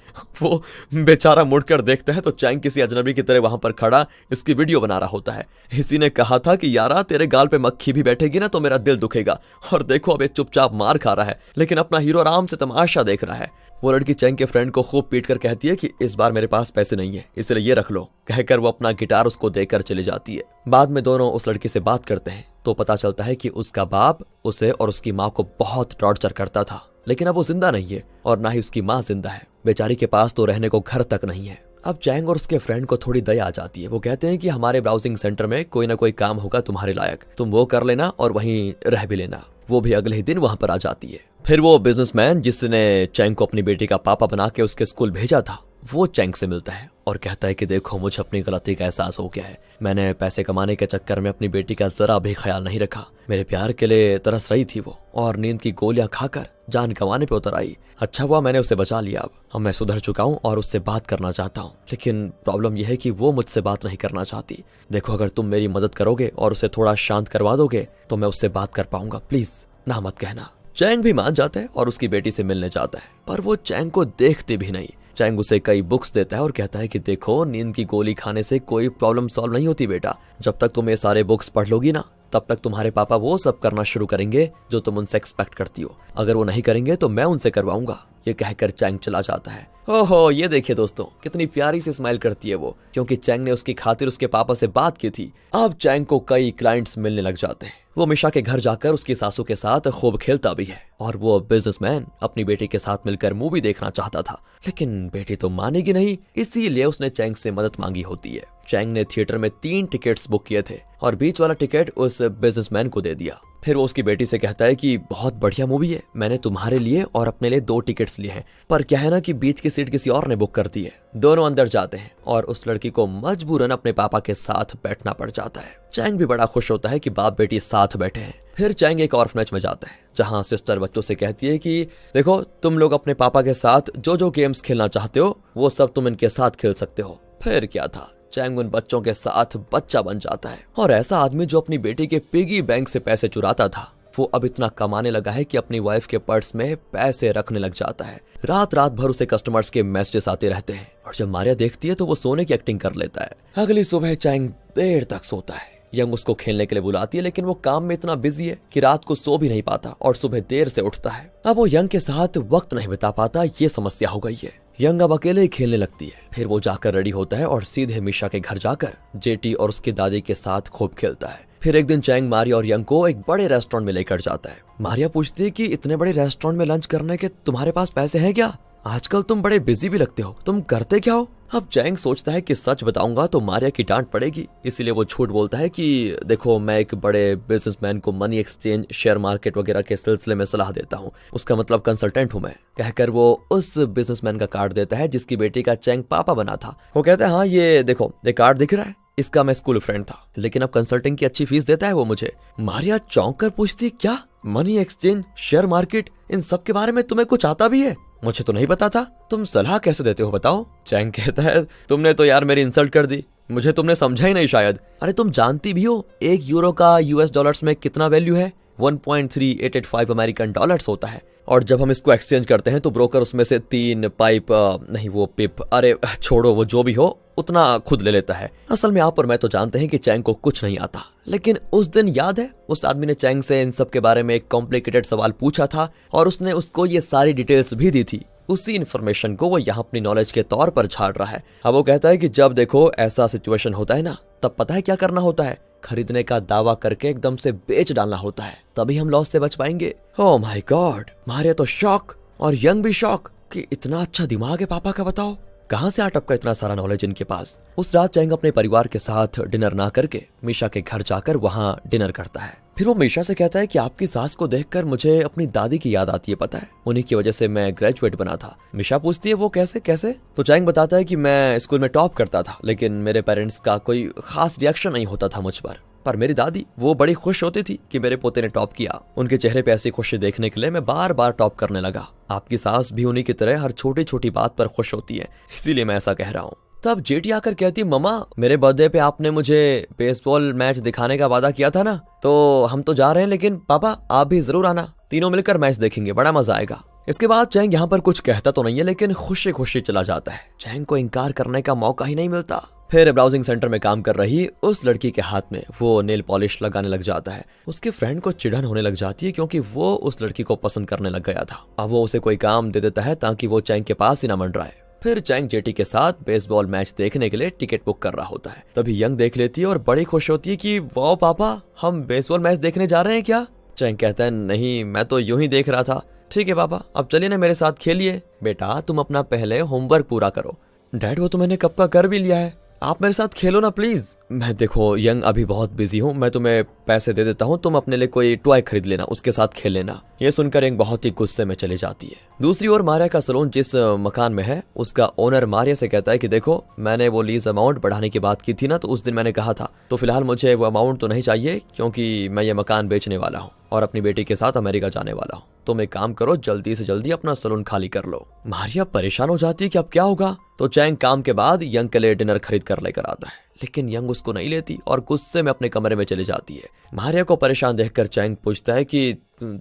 वो बेचारा मुड़कर देखता है तो चैंग किसी अजनबी की तरह वहां पर खड़ा इसकी वीडियो बना रहा होता है। इसी ने कहा था कि यारा तेरे गाल पे मक्खी भी बैठेगी ना तो मेरा दिल दुखेगा, और देखो अब ये चुपचाप मार खा रहा है लेकिन अपना हीरो आराम से तमाशा देख रहा है। वो लड़की चैंग के फ्रेंड को खूब पीट कर कहती है कि इस बार मेरे पास पैसे नहीं है इसलिए ये रख लो, कहकर वो अपना गिटार उसको देकर चली जाती है। बाद में दोनों उस लड़की से बात करते हैं तो पता चलता है कि उसका बाप उसे और उसकी माँ को बहुत टॉर्चर करता था, लेकिन अब वो जिंदा नहीं है और ना ही उसकी माँ जिंदा है। बेचारी के पास तो रहने को घर तक नहीं है। अब चैंग और उसके फ्रेंड को थोड़ी दया आ जाती है। वो कहते हैं कि हमारे ब्राउजिंग सेंटर में कोई ना कोई काम होगा तुम्हारे लायक, तुम वो कर लेना और वहीं रह भी लेना। वो भी अगले ही दिन वहां पर आ जाती है। फिर वो बिजनेसमैन जिसने चैंग को अपनी बेटी का पापा बना के उसके स्कूल भेजा था वो चैंग से मिलता है और कहता है कि देखो मुझे अपनी गलती का एहसास हो गया है, मैंने पैसे कमाने के चक्कर में अपनी बेटी का जरा भी ख्याल नहीं रखा। मेरे प्यार के लिए तरस रही थी वो और नींद की गोलियां खाकर जान गंवाने पे उतर आई। अच्छा हुआ मैंने उसे बचा लिया। अब मैं सुधर चुका हूँ और उससे बात करना चाहता हूँ, लेकिन प्रॉब्लम यह है कि वो मुझसे बात नहीं करना चाहती। देखो अगर तुम मेरी मदद करोगे और उसे थोड़ा शांत करवा दोगे तो मैं उससे बात कर पाऊंगा, प्लीज ना मत कहना। चैंग भी मान जाता है और उसकी बेटी से मिलने जाता है, पर वो चैंग को देखते भी नहीं। चैंग उसे कई बुक्स देता है और कहता है कि देखो नींद की गोली खाने से कोई प्रॉब्लम सॉल्व नहीं होती बेटा, जब तक तुम ये सारे बुक्स पढ़ लोगी ना तब तक तुम्हारे पापा वो सब करना शुरू करेंगे जो तुम उनसे एक्सपेक्ट करती हो। अगर वो नहीं करेंगे तो मैं उनसे करवाऊंगा। ये कहकर चैंग चला जाता है। ओहो, ये देखिए दोस्तों, कितनी प्यारी सी स्माइल करती है वो, क्योंकि चैंग ने उसकी खातिर उसके पापा से बात की थी। अब चैंग को कई क्लाइंट्स मिलने लग जाते हैं। वो मिशा के घर जाकर उसकी सासू के साथ खूब खेलता भी है और वो बिजनेसमैन अपनी बेटी के साथ मिलकर मूवी देखना चाहता था, लेकिन बेटी तो मानेगी नहीं, इसीलिए उसने चैंग से मदद मांगी होती है। चैंग ने थिएटर में 3 टिकट्स बुक किए थे और बीच वाला टिकट उस बिजनेसमैन को दे दिया। फिर वो उसकी बेटी से कहता है कि बहुत बढ़िया मूवी है, मैंने तुम्हारे लिए और अपने लिए 2 टिकट्स लिए हैं, पर क्या है ना कि बीच की सीट किसी और ने बुक कर दी है। दोनों अंदर जाते हैं और उस लड़की को मजबूरन अपने पापा के साथ बैठना पड़ जाता है। चैंग भी बड़ा खुश होता है कि बाप बेटी साथ बैठे हैं। फिर चैंग एक ऑर्फनेज में जाता है जहाँ सिस्टर बच्चों से कहती है कि देखो, तुम लोग अपने पापा के साथ जो जो गेम्स खेलना चाहते हो वो सब तुम इनके साथ खेल सकते हो। फिर क्या था, चैंग उन बच्चों के साथ बच्चा बन जाता है और ऐसा आदमी जो अपनी बेटी के पिगी बैंक से पैसे चुराता था, वो अब इतना कमाने लगा है कि अपनी वाइफ के पर्स में पैसे रखने लग जाता है। रात रात भर उसे कस्टमर्स के मैसेजेस आते रहते हैं और जब मारिया देखती है तो वो सोने की एक्टिंग कर लेता है। अगली सुबह चैंग देर तक सोता है। यंग उसको खेलने के लिए बुलाती है, लेकिन वो काम में इतना बिजी है कि रात को सो भी नहीं पाता और सुबह देर से उठता है। अब वो यंग के साथ वक्त नहीं बिता पाता, ये समस्या हो गई है। यंग अब अकेले ही खेलने लगती है। फिर वो जाकर रेडी होता है और सीधे मिशा के घर जाकर जेटी और उसकी दादी के साथ खूब खेलता है। फिर एक दिन चैंग मारिया और यंग को एक बड़े रेस्टोरेंट में लेकर जाता है। मारिया पूछती है कि इतने बड़े रेस्टोरेंट में लंच करने के तुम्हारे पास पैसे हैं क्या? आजकल तुम बड़े बिजी भी लगते हो, तुम करते क्या हो? अब चैंग सोचता है कि सच बताऊंगा तो मारिया की डांट पड़ेगी, इसीलिए वो झूठ बोलता है कि देखो, मैं एक बड़े बिजनेसमैन को मनी एक्सचेंज, शेयर मार्केट वगैरह के सिलसिले में सलाह देता हूँ, उसका मतलब कंसल्टेंट हूँ मैं। कहकर वो उस बिजनेसमैन का कार्ड देता है जिसकी बेटी का चैंग पापा बना था। वो कहता है, हाँ ये देखो, ये कार्ड दिख रहा है, इसका मैं स्कूल फ्रेंड था, लेकिन अब कंसल्टिंग की अच्छी फीस देता है वो मुझे। मारिया चौंक कर पूछती, क्या मनी एक्सचेंज, शेयर मार्केट, इन सब के बारे में तुम्हें कुछ आता भी है? मुझे तो नहीं पता था, तुम सलाह कैसे देते हो बताओ? चैंग कहता है, तुमने तो यार मेरी इंसल्ट कर दी, मुझे तुमने समझा ही नहीं शायद। अरे तुम जानती भी हो 1 यूरो का US डॉलर्स में कितना वैल्यू है? 1.3885 अमेरिकन डॉलर्स होता है। और जब हम इसको एक्सचेंज करते हैं तो ब्रोकर उसमें से 3 पाइप नहीं वो पिप, अरे छोड़ो, वो जो भी हो उतना खुद ले लेता है। असल में आप और मैं तो जानते हैं कि चैंग को कुछ नहीं आता, लेकिन उस दिन याद है उस आदमी ने चैंग से इन सब के बारे में एक कॉम्प्लिकेटेड सवाल पूछा था और उसने उसको ये सारी डिटेल्स भी दी थी। उसी इन्फॉर्मेशन को वो यहाँ अपनी नॉलेज के तौर पर झाड़ रहा है। अब वो कहता है कि जब देखो ऐसा सिचुएशन होता है ना, तब पता है क्या करना होता है? खरीदने का दावा करके एकदम से बेच डालना होता है, तभी हम लॉस से बच पाएंगे। ओह माय गॉड, मारिया तो शॉक और यंग भी शॉक कि इतना अच्छा दिमाग है पापा का, बताओ कहां से अटपका इतना सारा नॉलेज इनके पास। उस रात चैंग अपने परिवार के साथ डिनर ना करके मिशा के घर जाकर वहां डिनर करता है। फिर वो मिशा से कहता है कि आपकी सास को देखकर मुझे अपनी दादी की याद आती है, पता है उन्हीं की वजह से मैं ग्रेजुएट बना था। मिशा पूछती है, वो कैसे कैसे? तो चैंग बताता है कि मैं स्कूल में टॉप करता था, लेकिन मेरे पेरेंट्स का कोई खास रिएक्शन नहीं होता था मुझ पर मेरी दादी वो बड़ी खुश होती थी कि मेरे पोते ने टॉप किया। उनके चेहरे पे ऐसी खुशी देखने के लिए मैं बार बार टॉप करने लगा। आपकी सास भी उन्हीं की तरह हर छोटी छोटी बात पर खुश होती है, इसीलिए मैं ऐसा कह रहा हूँ। तब जेटी आकर कहती है, मम्मा मेरे बर्थडे पे आपने मुझे बेसबॉल मैच दिखाने का वादा किया था ना, तो हम तो जा रहे हैं, लेकिन पापा आप भी जरूर आना, तीनों मिलकर मैच देखेंगे, बड़ा मजा आएगा। इसके बाद चैंग यहाँ पर कुछ कहता तो नहीं है, लेकिन खुशी खुशी चला जाता है। चैंग को इनकार करने का मौका ही नहीं मिलता। फिर ब्राउजिंग सेंटर में काम कर रही उस लड़की के हाथ में वो नेल पॉलिश लगाने लग जाता है। उसके फ्रेंड को चिढ़न होने लग जाती है क्योंकि वो उस लड़की को पसंद करने लग गया था। अब वो उसे कोई काम दे देता है ताकि वो चैंग के पास ही ना मंडराए। फिर चैंग जेटी के साथ बेसबॉल मैच देखने के लिए टिकट बुक कर रहा होता है। तभी यंग देख लेती है और बड़ी खुश होती है कि वाह पापा, हम बेसबॉल मैच देखने जा रहे हैं क्या? चैंग कहता है, नहीं मैं तो यूं ही देख रहा था। ठीक है पापा, अब चलिए ना मेरे साथ खेलिए। बेटा तुम अपना पहले होमवर्क पूरा करो। डैड वो तो मैंने कब का कर भी लिया है, आप मेरे साथ खेलो ना प्लीज। मैं देखो यंग अभी बहुत बिजी हूँ, मैं तुम्हें पैसे दे देता हूँ, तुम अपने लिए कोई टॉय खरीद लेना, उसके साथ खेल लेना। ये सुनकर यंग बहुत ही गुस्से में चली जाती है। दूसरी ओर मारिया का सलून जिस मकान में है, उसका ओनर मारिया से कहता है कि देखो मैंने वो लीज अमाउंट बढ़ाने की बात की थी ना, तो उस दिन मैंने कहा था, तो फिलहाल मुझे वो अमाउंट तो नहीं चाहिए क्योंकि मैं ये मकान बेचने वाला हूँ और अपनी बेटी के साथ अमेरिका जाने वाला हूँ। तुम एक काम करो, जल्दी से जल्दी अपना सलून खाली कर लो। मारिया परेशान हो जाती है कि अब क्या होगा। तो चैंग काम के बाद यंग के लिए डिनर खरीद कर लेकर आता है, लेकिन यंग उसको नहीं लेती और गुस्से में अपने कमरे में चली जाती है। मारिया को परेशान देखकर चैंग पूछता है कि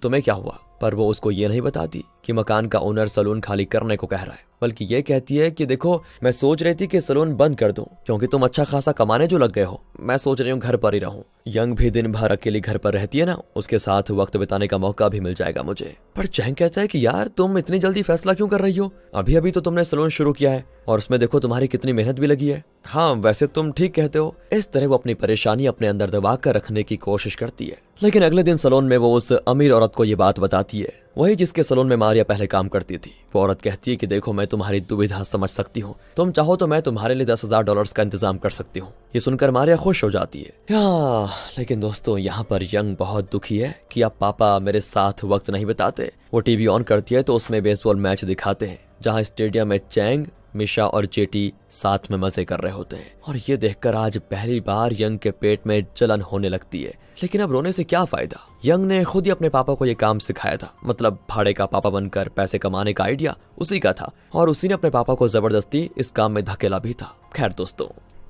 तुम्हें क्या हुआ? पर वो उसको ये नहीं बताती कि मकान का ओनर सलून खाली करने को कह रहा है, बल्कि ये कहती है कि देखो मैं सोच रही थी कि सलून बंद कर दूं क्योंकि तुम अच्छा खासा कमाने जो लग गए हो, मैं सोच रही हूँ घर पर ही रहूं। यंग भी दिन भर अकेली घर पर रहती है ना, उसके साथ वक्त बिताने का मौका भी मिल जाएगा मुझे। पर चैंग कहता है कि यार तुम इतनी जल्दी फैसला क्यों कर रही हो, अभी अभी तो तुमने सलून शुरू किया है और उसमें देखो तुम्हारी कितनी मेहनत भी लगी है। हाँ वैसे तुम ठीक कहते हो। इस तरह वो अपनी परेशानी अपने अंदर दबा कर रखने की कोशिश करती है। लेकिन अगले दिन सलून में वो उस अमीर औरत को ये बात बताती है, वही जिसके सलून में मारिया पहले काम करती थी। वो औरत कहती है कि देखो मैं तुम्हारी दुविधा समझ सकती हूँ, तुम चाहो तो मैं तुम्हारे लिए $10,000 का इंतजाम कर सकती हूँ। ये सुनकर मारिया खुश हो जाती है। लेकिन दोस्तों यहाँ पर यंग बहुत दुखी है कि अब पापा मेरे साथ वक्त नहीं बिताते। वो टीवी ऑन करती है तो उसमें बेसबॉल मैच दिखाते हैं जहाँ स्टेडियम में चैंग, मिशा और जेटी साथ में मजे कर रहे होते हैं। और ये देखकर आज पहली बार यंग के पेट में जलन होने लगती है। लेकिन अब रोने से क्या फायदा, यंग ने खुद ही अपने पापा को ये काम सिखाया था, मतलब भाड़े का पापा बनकर पैसे कमाने का आइडिया उसी का था और उसी ने अपने पापा को जबरदस्ती इस काम में धकेला भी था। खैर दोस्तों,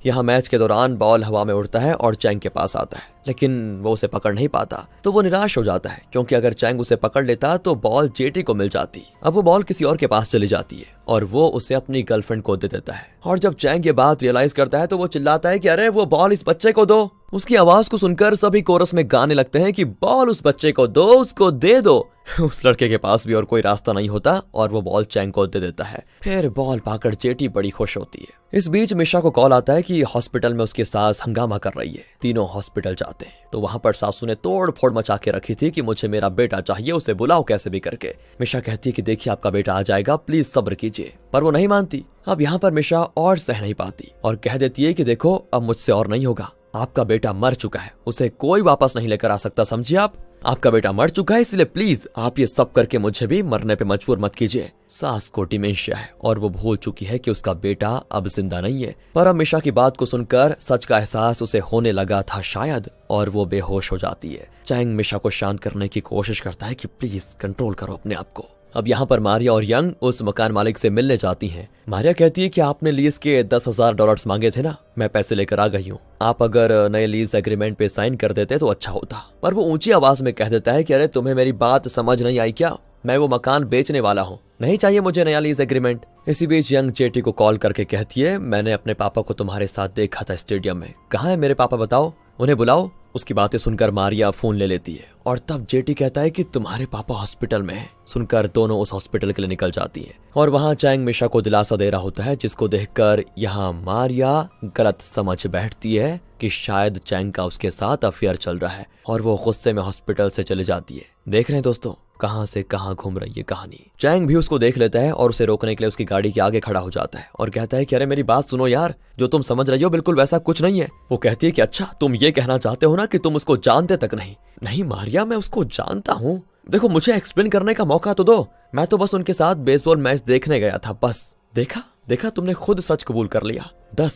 यहाँ मैच के दौरान बॉल हवा में उड़ता है और चैंग के पास आता है, लेकिन वो उसे पकड़ नहीं पाता तो वो निराश हो जाता है क्योंकि अगर चैंग उसे पकड़ लेता तो बॉल जेटी को मिल जाती। अब वो बॉल किसी और के पास चली जाती है और वो उसे अपनी गर्लफ्रेंड को दे देता है। और जब चैंग ये बात रियलाइज करता है तो वो चिल्लाता है कि अरे वो बॉल इस बच्चे को दो। उसकी आवाज को सुनकर सभी कोरस में गाने लगते हैं कि बॉल उस बच्चे को दो, उसको दे दो। उस लड़के के पास भी और कोई रास्ता नहीं होता और वो बॉल चैंग को दे देता है। फिर बॉल पाकर जेटी बड़ी खुश होती है। इस बीच मिशा को कॉल आता है कि हॉस्पिटल में उसकी सास हंगामा कर रही है। तीनों हॉस्पिटल जाते हैं तो वहां पर सासू ने तोड़ फोड़ मचा के रखी थी कि मुझे मेरा बेटा चाहिए, उसे बुलाओ कैसे भी करके। मिशा कहती है कि देखिए आपका बेटा आ जाएगा, प्लीज सब्र कीजिए, पर वो नहीं मानती। अब यहाँ पर मिशा और सह नहीं पाती और कह देती है कि देखो अब मुझसे और नहीं होगा, आपका बेटा मर चुका है, उसे कोई वापस नहीं लेकर आ सकता, समझिए आप। आपका बेटा मर चुका है, इसलिए प्लीज आप ये सब करके मुझे भी मरने पे मजबूर मत कीजिए। सास को डिमेंशिया है और वो भूल चुकी है कि उसका बेटा अब जिंदा नहीं है। पर अब मिशा की बात को सुनकर सच का एहसास उसे होने लगा था शायद, और वो बेहोश हो जाती है। चैंग मिशा को शांत करने की कोशिश करता है कि प्लीज कंट्रोल करो अपने आप को। अब यहाँ पर मारिया और यंग उस मकान मालिक से मिलने जाती हैं। मारिया कहती है कि आपने लीज के $10,000 मांगे थे ना, मैं पैसे लेकर आ गई हूँ, आप अगर नए लीज एग्रीमेंट पे साइन कर देते तो अच्छा होता। पर वो ऊंची आवाज में कह देता है कि अरे तुम्हें मेरी बात समझ नहीं आई क्या, मैं वो मकान बेचने वाला हूँ, नहीं चाहिए मुझे नया लीज एग्रीमेंट। इसी बीच यंग जेटी को कॉल करके कहती है मैंने अपने पापा को तुम्हारे साथ देखा था स्टेडियम में, कहाँ है मेरे पापा, बताओ, उन्हें बुलाओ। उसकी बातें सुनकर मारिया फोन ले लेती है और तब जेटी कहता है कि तुम्हारे पापा हॉस्पिटल में हैं। सुनकर दोनों उस हॉस्पिटल के लिए निकल जाती हैं और वहां चैंग मिशा को दिलासा दे रहा होता है, जिसको देखकर यहाँ मारिया गलत समझ बैठती है कि शायद चैंग का उसके साथ अफेयर चल रहा है और वो गुस्से में हॉस्पिटल से चले जाती है। देख रहे हैं दोस्तों कहां से कहां घूम रही है कहानी। चैंग भी उसको देख लेता है और उसे रोकने के लिए उसकी गाड़ी के आगे खड़ा हो जाता है और कहता है कि अरे मेरी बात सुनो यार, जो तुम समझ रही हो बिल्कुल वैसा कुछ नहीं है। वो कहती है कि अच्छा तुम ये कहना चाहते हो ना कि तुम उसको जानते तक नहीं। नहीं मारिया, मैं उसको जानता हूँ, देखो मुझे एक्सप्लेन करने का मौका तो दो, मैं तो बस उनके साथ बेसबॉल मैच देखने गया था बस। देखा तुमने खुद सच कबूल कर लिया। 10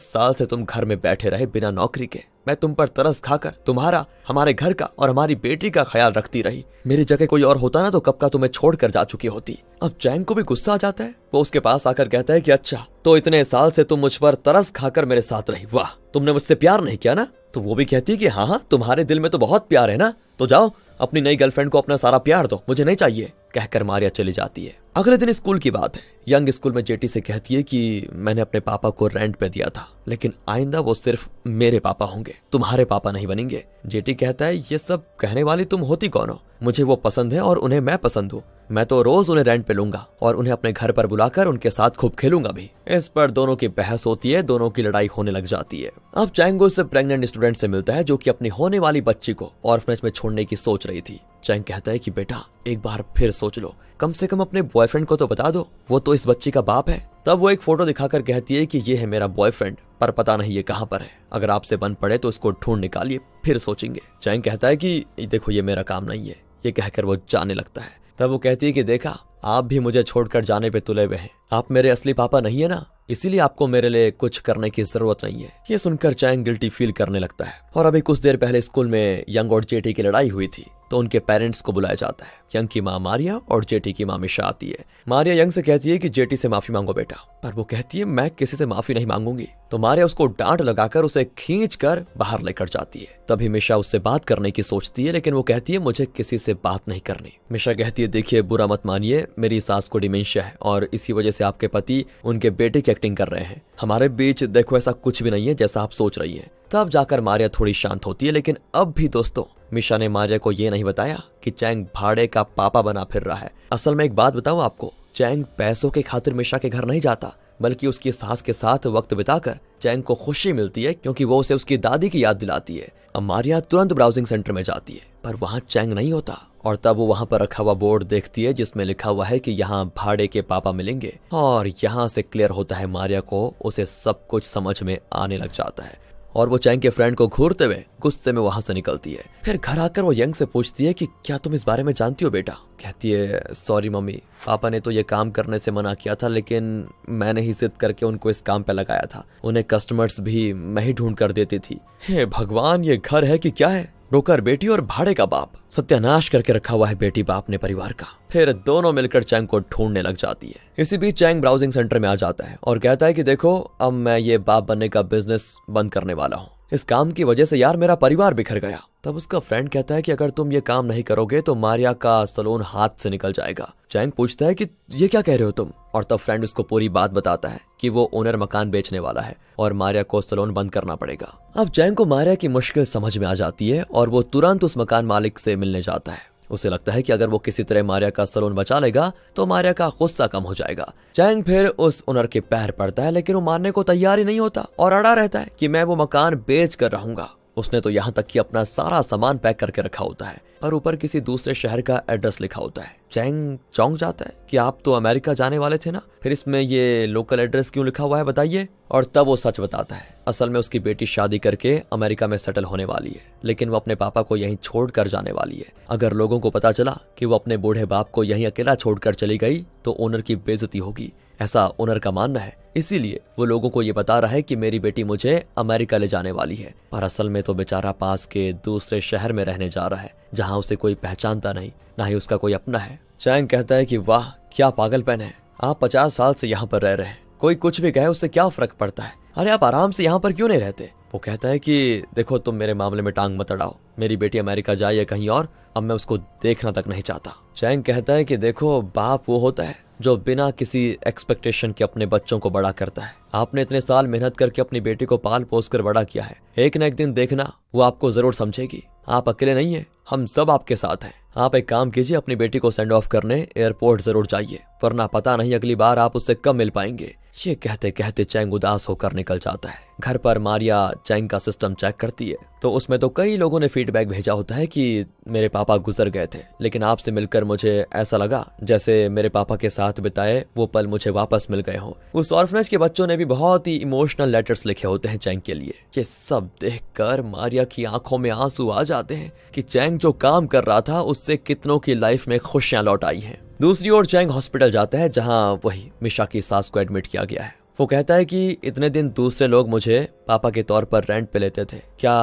साल से तुम घर में बैठे रहे बिना नौकरी के, मैं तुम पर तरस खाकर तुम्हारा, हमारे घर का और हमारी बेटी का ख्याल रखती रही। मेरी जगह कोई और होता ना तो कब का तुम्हें छोड़कर जा चुकी होती। अब चैंग को भी गुस्सा आ जाता है। वो उसके पास आकर कहता है कि अच्छा तो इतने साल से तुम मुझ पर तरस खाकर मेरे साथ रही, वाह, तुमने मुझसे प्यार नहीं किया ना। तो वो भी कहती है कि हाँ तुम्हारे दिल में तो बहुत प्यार है ना, तो जाओ अपनी नई गर्लफ्रेंड को अपना सारा प्यार दो, मुझे नहीं चाहिए, कहकर मारिया चली जाती है। अगले दिन स्कूल की बात है। यंग स्कूल में जेटी से कहती है कि मैंने अपने पापा को रेंट पे दिया था, लेकिन आइंदा वो सिर्फ मेरे पापा होंगे, तुम्हारे पापा नहीं बनेंगे। जेटी कहता है ये सब कहने वाली तुम होती कौन हो, मुझे वो पसंद है और उन्हें मैं पसंद हूँ, मैं तो रोज उन्हें रेंट पे लूंगा और उन्हें अपने घर पर बुलाकर उनके साथ खूब खेलूंगा भी। इस पर दोनों की बहस होती है, दोनों की लड़ाई होने लग जाती है। अब चैंग उस प्रेग्नेंट स्टूडेंट से मिलता है जो कि अपनी होने वाली बच्ची को ऑर्फनेज में छोड़ने की सोच रही थी। चैंग कहता है कि बेटा एक बार फिर सोच लो, कम से कम अपने बॉयफ्रेंड को तो बता दो, वो तो इस बच्ची का बाप है। तब वो एक फोटो दिखाकर कहती है कि ये है मेरा बॉयफ्रेंड, पर पता नहीं ये कहाँ पर है, अगर आपसे बन पड़े तो इसको ढूंढ निकालिए, फिर सोचेंगे। चैंग कहता है कि देखो ये मेरा काम नहीं है, ये कहकर वो जाने लगता है। तब वो कहती है कि देखा आप भी मुझे छोड़कर जाने पे तुले हुए हैं, आप मेरे असली पापा नहीं है ना, इसीलिए आपको मेरे लिए कुछ करने की जरूरत नहीं है। ये सुनकर चैंग गिल्टी फील करने लगता है। और अभी कुछ देर पहले स्कूल में यंग और जेटी की लड़ाई हुई थी, तो उनके पेरेंट्स को बुलाया जाता है। यंग की माँ मारिया और जेटी की माँ मिशा आती है। मारिया यंग से कहती है कि जेटी से माफी मांगो बेटा, पर वो कहती है मैं किसी से माफी नहीं मांगूंगी। तो मारिया उसको डांट लगाकर उसे खींच कर बाहर लेकर जाती है। तभी मिशा उससे बात करने की सोचती है, लेकिन वो कहती है मुझे किसी से बात नहीं करनी। मिशा कहती है देखिए बुरा मत मानिए, मेरी सास को डिमेंशिया है और इसी वजह से आपके पति उनके बेटे की एक्टिंग कर रहे हैं। हमारे बीच देखो ऐसा कुछ भी नहीं है जैसा आप सोच रही है। तब जाकर मारिया थोड़ी शांत होती है। लेकिन अब भी दोस्तों मिशा ने मारिया को ये नहीं बताया कि चैंग भाड़े का पापा बना फिर रहा है। असल में एक बात बताऊं आपको, चैंग पैसों के खातिर मिशा के घर नहीं जाता, बल्कि उसकी सास के साथ वक्त बिताकर चैंग को खुशी मिलती है, क्योंकि वो उसे उसकी दादी की याद दिलाती है। अब मारिया तुरंत ब्राउजिंग सेंटर में जाती है, पर वहाँ चैंग नहीं होता। और तब वो वहाँ पर रखा हुआ बोर्ड देखती है जिसमें लिखा हुआ है कि यहाँ भाड़े के पापा मिलेंगे। और यहाँ से क्लियर होता है मारिया को उसे सब कुछ समझ में आने लग जाता है और वो चैंग के फ्रेंड को घूरते हुए गुस्से में वहां से निकलती है। फिर घर आकर वो यंग से पूछती है कि क्या तुम इस बारे में जानती हो बेटा? कहती है सॉरी मम्मी, पापा ने तो ये काम करने से मना किया था, लेकिन मैंने ही जिद करके उनको इस काम पे लगाया था। उन्हें कस्टमर्स भी मैं ही ढूंढ कर देती थी। हे भगवान, ये घर है कि क्या है? रोकर बेटी और भाड़े का बाप, सत्यानाश करके रखा हुआ है बेटी बाप ने परिवार का। फिर दोनों मिलकर चैंग को ढूंढने लग जाती है। इसी बीच चैंग ब्राउजिंग सेंटर में आ जाता है और कहता है कि देखो अब मैं ये बाप बनने का बिजनेस बंद करने वाला हूँ। इस काम की वजह से यार मेरा परिवार बिखर गया। तब उसका फ्रेंड कहता है कि अगर तुम ये काम नहीं करोगे तो मारिया का सलून हाथ से निकल जाएगा। चैंग पूछता है कि ये क्या कह रहे हो तुम? और तब फ्रेंड उसको पूरी बात बताता है कि वो ओनर मकान बेचने वाला है और मारिया को सलून बंद करना पड़ेगा। अब चैंग को मारिया की मुश्किल समझ में आ जाती है और वो तुरंत उस मकान मालिक से मिलने जाता है। उसे लगता है कि अगर वो किसी तरह मारिया का सलून बचा लेगा तो मारिया का गुस्सा कम हो जाएगा। चैंग फिर उस ओनर के पैर पड़ता है, लेकिन वो मानने को तैयार ही नहीं होता और अड़ा रहता है कि मैं वो मकान बेच कर रहूंगा। उसने तो यहाँ तक कि अपना सारा सामान पैक करके रखा होता है, पर ऊपर किसी दूसरे शहर का एड्रेस लिखा होता है। चैंग चौंक जाता है कि आप तो अमेरिका जाने वाले थे ना, फिर इसमें ये लोकल एड्रेस क्यों लिखा हुआ है बताइए? और तब वो सच बताता है। असल में उसकी बेटी शादी करके अमेरिका में सेटल होने वाली है, लेकिन वो अपने पापा को यहीं छोड़ कर जाने वाली है। अगर लोगों को पता चला कि वो अपने बूढ़े बाप को यहीं अकेला छोड़कर चली गई तो ओनर की बेइज्जती होगी, ऐसा ओनर का मानना है। इसीलिए वो लोगों को ये बता रहा है कि मेरी बेटी मुझे अमेरिका ले जाने वाली है, पर असल में तो बेचारा पास के दूसरे शहर में रहने जा रहा है जहाँ उसे कोई पहचानता नहीं, ना ही उसका कोई अपना है। चैंग कहता है कि वाह क्या पागलपन है, आप 50 साल से यहाँ पर रह रहे हैं, कोई कुछ भी कहे उससे क्या फर्क पड़ता है? अरे आप आराम से यहाँ पर क्यों नहीं रहते? वो कहता है कि देखो तुम मेरे मामले में टांग मत अड़ाओ, मेरी बेटी अमेरिका जाए या कहीं और, अब मैं उसको देखना तक नहीं चाहता। चैंग कहता है कि देखो बाप वो होता है जो बिना किसी एक्सपेक्टेशन के अपने बच्चों को बड़ा करता है। आपने इतने साल मेहनत करके अपनी बेटी को पाल पोस कर बड़ा किया है, एक न एक दिन देखना वो आपको जरूर समझेगी। आप अकेले नहीं है, हम सब आपके साथ हैं। आप एक काम कीजिए, अपनी बेटी को सेंड ऑफ करने एयरपोर्ट जरूर जाइए, वरना पता नहीं अगली बार आप उससे कब मिल पाएंगे। ये कहते कहते चैंग उदास होकर निकल जाता है। घर पर मारिया चैंग का सिस्टम चेक करती है तो उसमें तो कई लोगों ने फीडबैक भेजा होता है कि मेरे पापा गुजर गए थे, लेकिन आपसे मिलकर मुझे ऐसा लगा जैसे मेरे पापा के साथ बिताए वो पल मुझे वापस मिल गए हों। उस ऑर्फनेज के बच्चों ने भी बहुत ही इमोशनल लेटर्स लिखे होते हैं चैंग के लिए। ये सब देखकर मारिया की आंखों में आंसू आ जाते हैं कि चैंग जो काम कर रहा था उससे कितनों की लाइफ में खुशियां लौट आई हैं। दूसरी ओर चैंग हॉस्पिटल जाता है जहां वही मिशा की सास को एडमिट किया गया है। वो कहता है कि इतने दिन दूसरे लोग मुझे पापा के तौर पर रेंट पे लेते थे, क्या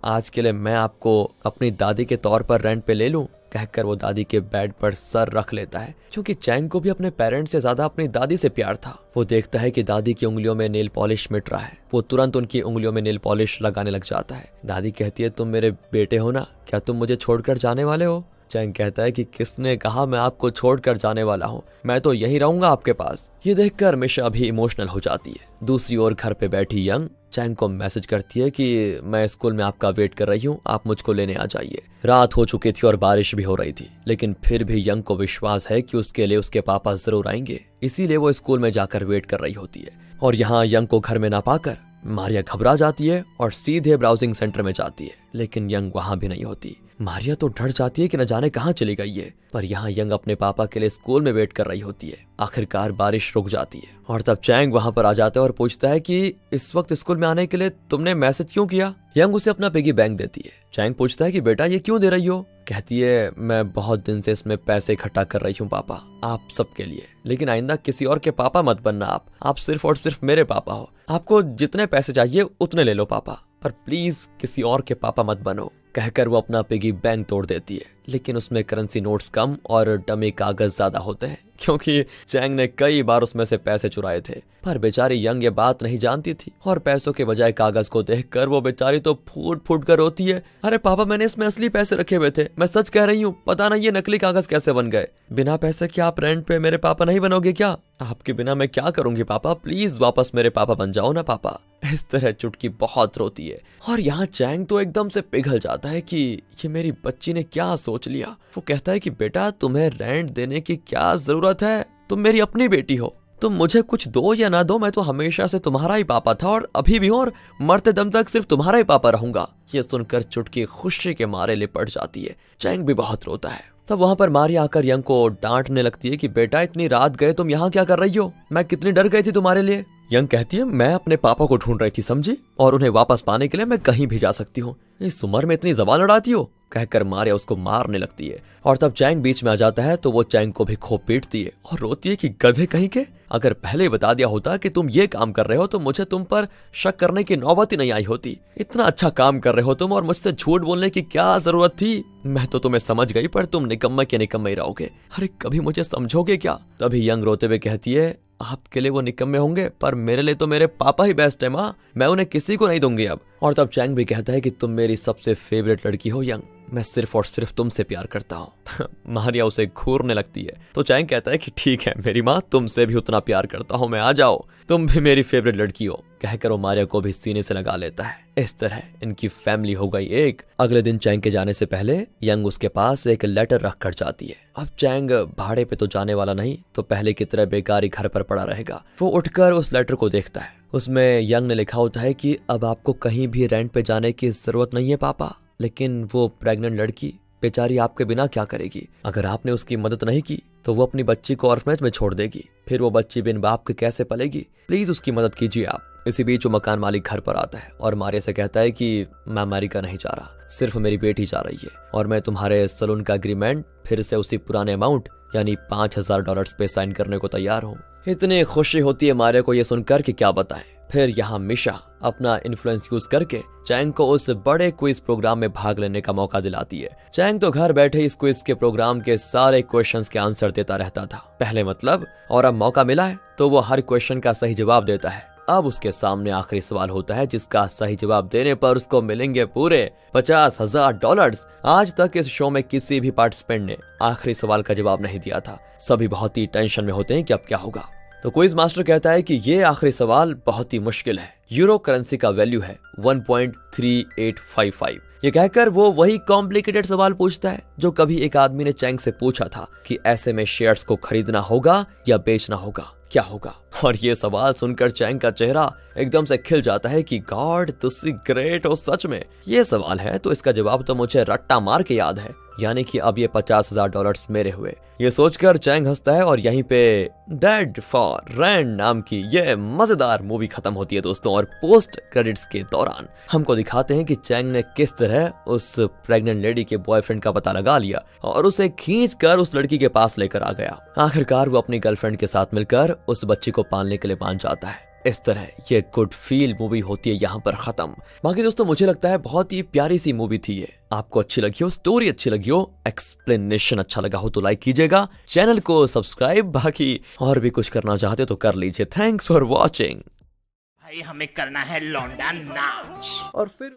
आज के लिए मैं आपको अपनी दादी के तौर पर रेंट पे ले लूं? कहकर वो दादी के बेड पर सर रख लेता है, क्योंकि चैंग को भी अपने पेरेंट्स से ज्यादा अपनी दादी से प्यार था। वो देखता है कि दादी की उंगलियों में नेल पॉलिश मिट रहा है, वो तुरंत उनकी उंगलियों में नेल पॉलिश लगाने लग जाता है। दादी कहती है तुम मेरे बेटे हो ना, क्या तुम मुझे छोड़कर जाने वाले हो? चैंग कहता है कि किसने कहा मैं आपको छोड़कर जाने वाला हूँ, मैं तो यहीं रहूंगा आपके पास। ये देखकर मिशा भी इमोशनल हो जाती है। दूसरी ओर घर पे बैठी यंग चैंग को मैसेज करती है कि मैं स्कूल में आपका वेट कर रही हूँ, आप मुझको लेने आ जाइए। रात हो चुकी थी और बारिश भी हो रही थी, लेकिन फिर भी यंग को विश्वास है कि उसके लिए उसके पापा जरूर आएंगे, इसीलिए वो स्कूल में जाकर वेट कर रही होती है। और यहाँ यंग को घर में ना पाकर मारिया घबरा जाती है और सीधे ब्राउजिंग सेंटर में जाती है, लेकिन यंग वहां भी नहीं होती। मारिया तो डर जाती है कि न जाने कहाँ चली गई है, पर यहाँ यंग अपने पापा के लिए स्कूल में वेट कर रही होती है। आखिरकार बारिश रुक जाती है और तब चैंग वहां पर आ जाता है और पूछता है कि इस वक्त स्कूल में आने के लिए तुमने मैसेज क्यों किया? यंग उसे अपना पिगी बैंक देती है। चैंग पूछता है कि बेटा ये क्यों दे रही हो? कहती है मैं बहुत दिन से इसमें पैसे इकट्ठा कर रही हूँ पापा, आप सबके लिए, लेकिन आइंदा किसी और के पापा मत बनना। आप सिर्फ और सिर्फ मेरे पापा हो। आपको जितने पैसे चाहिए उतने ले लो पापा, पर प्लीज किसी और के पापा मत बनो। कहकर वो अपना पिगी बैंक तोड़ देती है, लेकिन उसमें करेंसी नोट्स कम और डमी कागज ज्यादा होते हैं, क्योंकि चैंग ने कई बार उसमें से पैसे चुराए थे। पर बेचारी यंग ये बात नहीं जानती थी और पैसों के बजाय कागज को देखकर वो बेचारी तो फूट फूट कर रोती है। अरे पापा, मैंने इसमें असली पैसे रखे हुए थे, मैं सच कह रही हूँ, पता नहीं ये नकली कागज कैसे बन गए। बिना पैसे के आप रेंट पे मेरे पापा नहीं बनोगे क्या? आपके बिना मैं क्या करूंगी पापा, प्लीज वापस मेरे पापा बन जाओ ना पापा। इस तरह चुटकी बहुत रोती है और यहाँ चैंग तो एकदम से पिघल जाता है कि ये मेरी बच्ची ने क्या सोच लिया। वो कहता है कि बेटा, तुम्हें रेंट देने की क्या जरूरत है, तुम मेरी अपनी बेटी हो, तुम मुझे कुछ दो या ना दो, मैं तो हमेशा से तुम्हारा ही पापा था और अभी भी हूं और मरते दम तक सिर्फ तुम्हारा ही पापा रहूंगा। ये सुनकर चुटकी खुशी के मारे लिपट जाती है। चैंग भी बहुत रोता है। तब वहां पर मारिया आकर यंग को डांटने लगती है कि बेटा, इतनी रात गए तुम यहाँ क्या कर रही हो, मैं कितनी डर गई थी तुम्हारे लिए। यंग कहती है, मैं अपने पापा को ढूंढ रही थी समझी, और उन्हें वापस पाने के लिए मैं कहीं भी जा सकती हूँ। इस उम्र में इतनी जबान लड़ाती हो, कहकर मारिया उसको मारने लगती है। और तब चैंग बीच में आ जाता है तो वो चैंग को भी खूब पीटती है और रोती है कि गधे कहीं के, अगर पहले बता दिया होता कि तुम ये काम कर रहे हो तो मुझे तुम पर शक करने की नौबत ही नहीं आई होती। इतना अच्छा काम कर रहे हो तुम और मुझसे झूठ बोलने की क्या जरूरत थी। मैं तो तुम्हें समझ गई, पर तुम निकम्मे के निकम्मे ही रहोगे। अरे कभी मुझे समझोगे क्या? तभी यंग रोते हुए कहती है, आपके लिए वो निकम्मे होंगे, पर मेरे लिए तो मेरे पापा ही बेस्ट है माँ, मैं उन्हें किसी को नहीं दूंगी अब। और तब चैंग भी कहता है कि तुम मेरी सबसे फेवरेट लड़की हो यंग, मैं सिर्फ और सिर्फ तुमसे प्यार करता हूँ। मारिया उसे घूरने लगती है तो चैंग कहता है कि ठीक है मेरी माँ, तुमसे भी उतना प्यार करता हूँ मैं, आ जाओ, तुम भी मेरी फेवरेट लड़की हो, कहकर वो मारिया को भी सीने से लगा लेता है। इस तरह इनकी फैमिली हो गई एक। अगले दिन चैंग के जाने से पहले यंग उसके पास एक लेटर रख कर जाती है। अब चैंग भाड़े पे तो जाने वाला नहीं, तो पहले की तरह बेकारी घर पर पड़ा रहेगा। वो उठकर उस लेटर को देखता है। उसमें यंग ने लिखा होता है कि अब आपको कहीं भी रेंट पे जाने की जरूरत नहीं है पापा, लेकिन वो प्रेग्नेंट लड़की बेचारी आपके बिना क्या करेगी? अगर आपने उसकी मदद नहीं की तो वो अपनी बच्ची को ऑर्फनेज में छोड़ देगी, फिर वो बच्ची बिन बाप के कैसे पलेगी? प्लीज उसकी मदद कीजिए आप। इसी बीच वो मकान मालिक घर पर आता है और मारिया से कहता है कि मैं अमेरिका नहीं जा रहा, सिर्फ मेरी बेटी जा रही है और मैं तुम्हारे सलून का एग्रीमेंट फिर से उसी पुराने अमाउंट यानी $5000 पे साइन करने को तैयार हूँ। इतनी खुशी होती है मारिया को ये सुनकर कि क्या बताएं। फिर यहाँ मिशा अपना इन्फ्लुएंस यूज करके चैंग को उस बड़े क्विज प्रोग्राम में भाग लेने का मौका दिलाती है। चैंग तो घर बैठे इस क्विज के प्रोग्राम के सारे क्वेश्चंस के आंसर देता रहता था पहले मतलब, और अब मौका मिला है तो वो हर क्वेश्चन का सही जवाब देता है। अब उसके सामने आखिरी सवाल होता है जिसका सही जवाब देने पर उसको मिलेंगे पूरे $50,000। आज तक इस शो में किसी भी पार्टिसिपेंट ने आखिरी सवाल का जवाब नहीं दिया था। सभी बहुत ही टेंशन में होते हैं कि अब क्या होगा। तो क्विज मास्टर कहता है कि ये आखिरी सवाल बहुत ही मुश्किल है। यूरो करेंसी का वैल्यू है 1.3855। ये कहकर वो वही कॉम्प्लिकेटेड सवाल पूछता है जो कभी एक आदमी ने चैंग से पूछा था कि ऐसे में शेयर्स को खरीदना होगा या बेचना होगा, क्या होगा? और ये सवाल सुनकर चैंग का चेहरा एकदम से खिल जाता है कि गॉड तुसी ग्रेट हो सच में। ये सवाल है तो इसका जवाब तो मुझे रट्टा मार के याद है, यानी कि अब ये $50,000 मेरे हुए। ये सोचकर चैंग हंसता है और यहीं पे डेड फॉर रेंट नाम की ये मजेदार मूवी खत्म होती है दोस्तों। और पोस्ट क्रेडिट्स के दौरान हमको दिखाते हैं कि चैंग ने किस तरह उस प्रेग्नेंट लेडी के बॉयफ्रेंड का पता लगा लिया और उसे खींच कर उस लड़की के पास लेकर आ गया। आखिरकार वो अपनी गर्लफ्रेंड के साथ मिलकर उस बच्ची को पालने के लिए मान जाता है। इस तरह ये गुड फील मूवी होती है यहाँ पर खत्म। बाकी दोस्तों मुझे लगता है बहुत ही प्यारी सी मूवी थी ये। आपको अच्छी लगी हो, स्टोरी अच्छी लगी हो, एक्सप्लेनेशन अच्छा लगा हो तो लाइक कीजिएगा, चैनल को सब्सक्राइब, बाकी और भी कुछ करना चाहते हो तो कर लीजिए। Thanks for watching.
भाई हमें करना है लौंडा नाच।
और फिर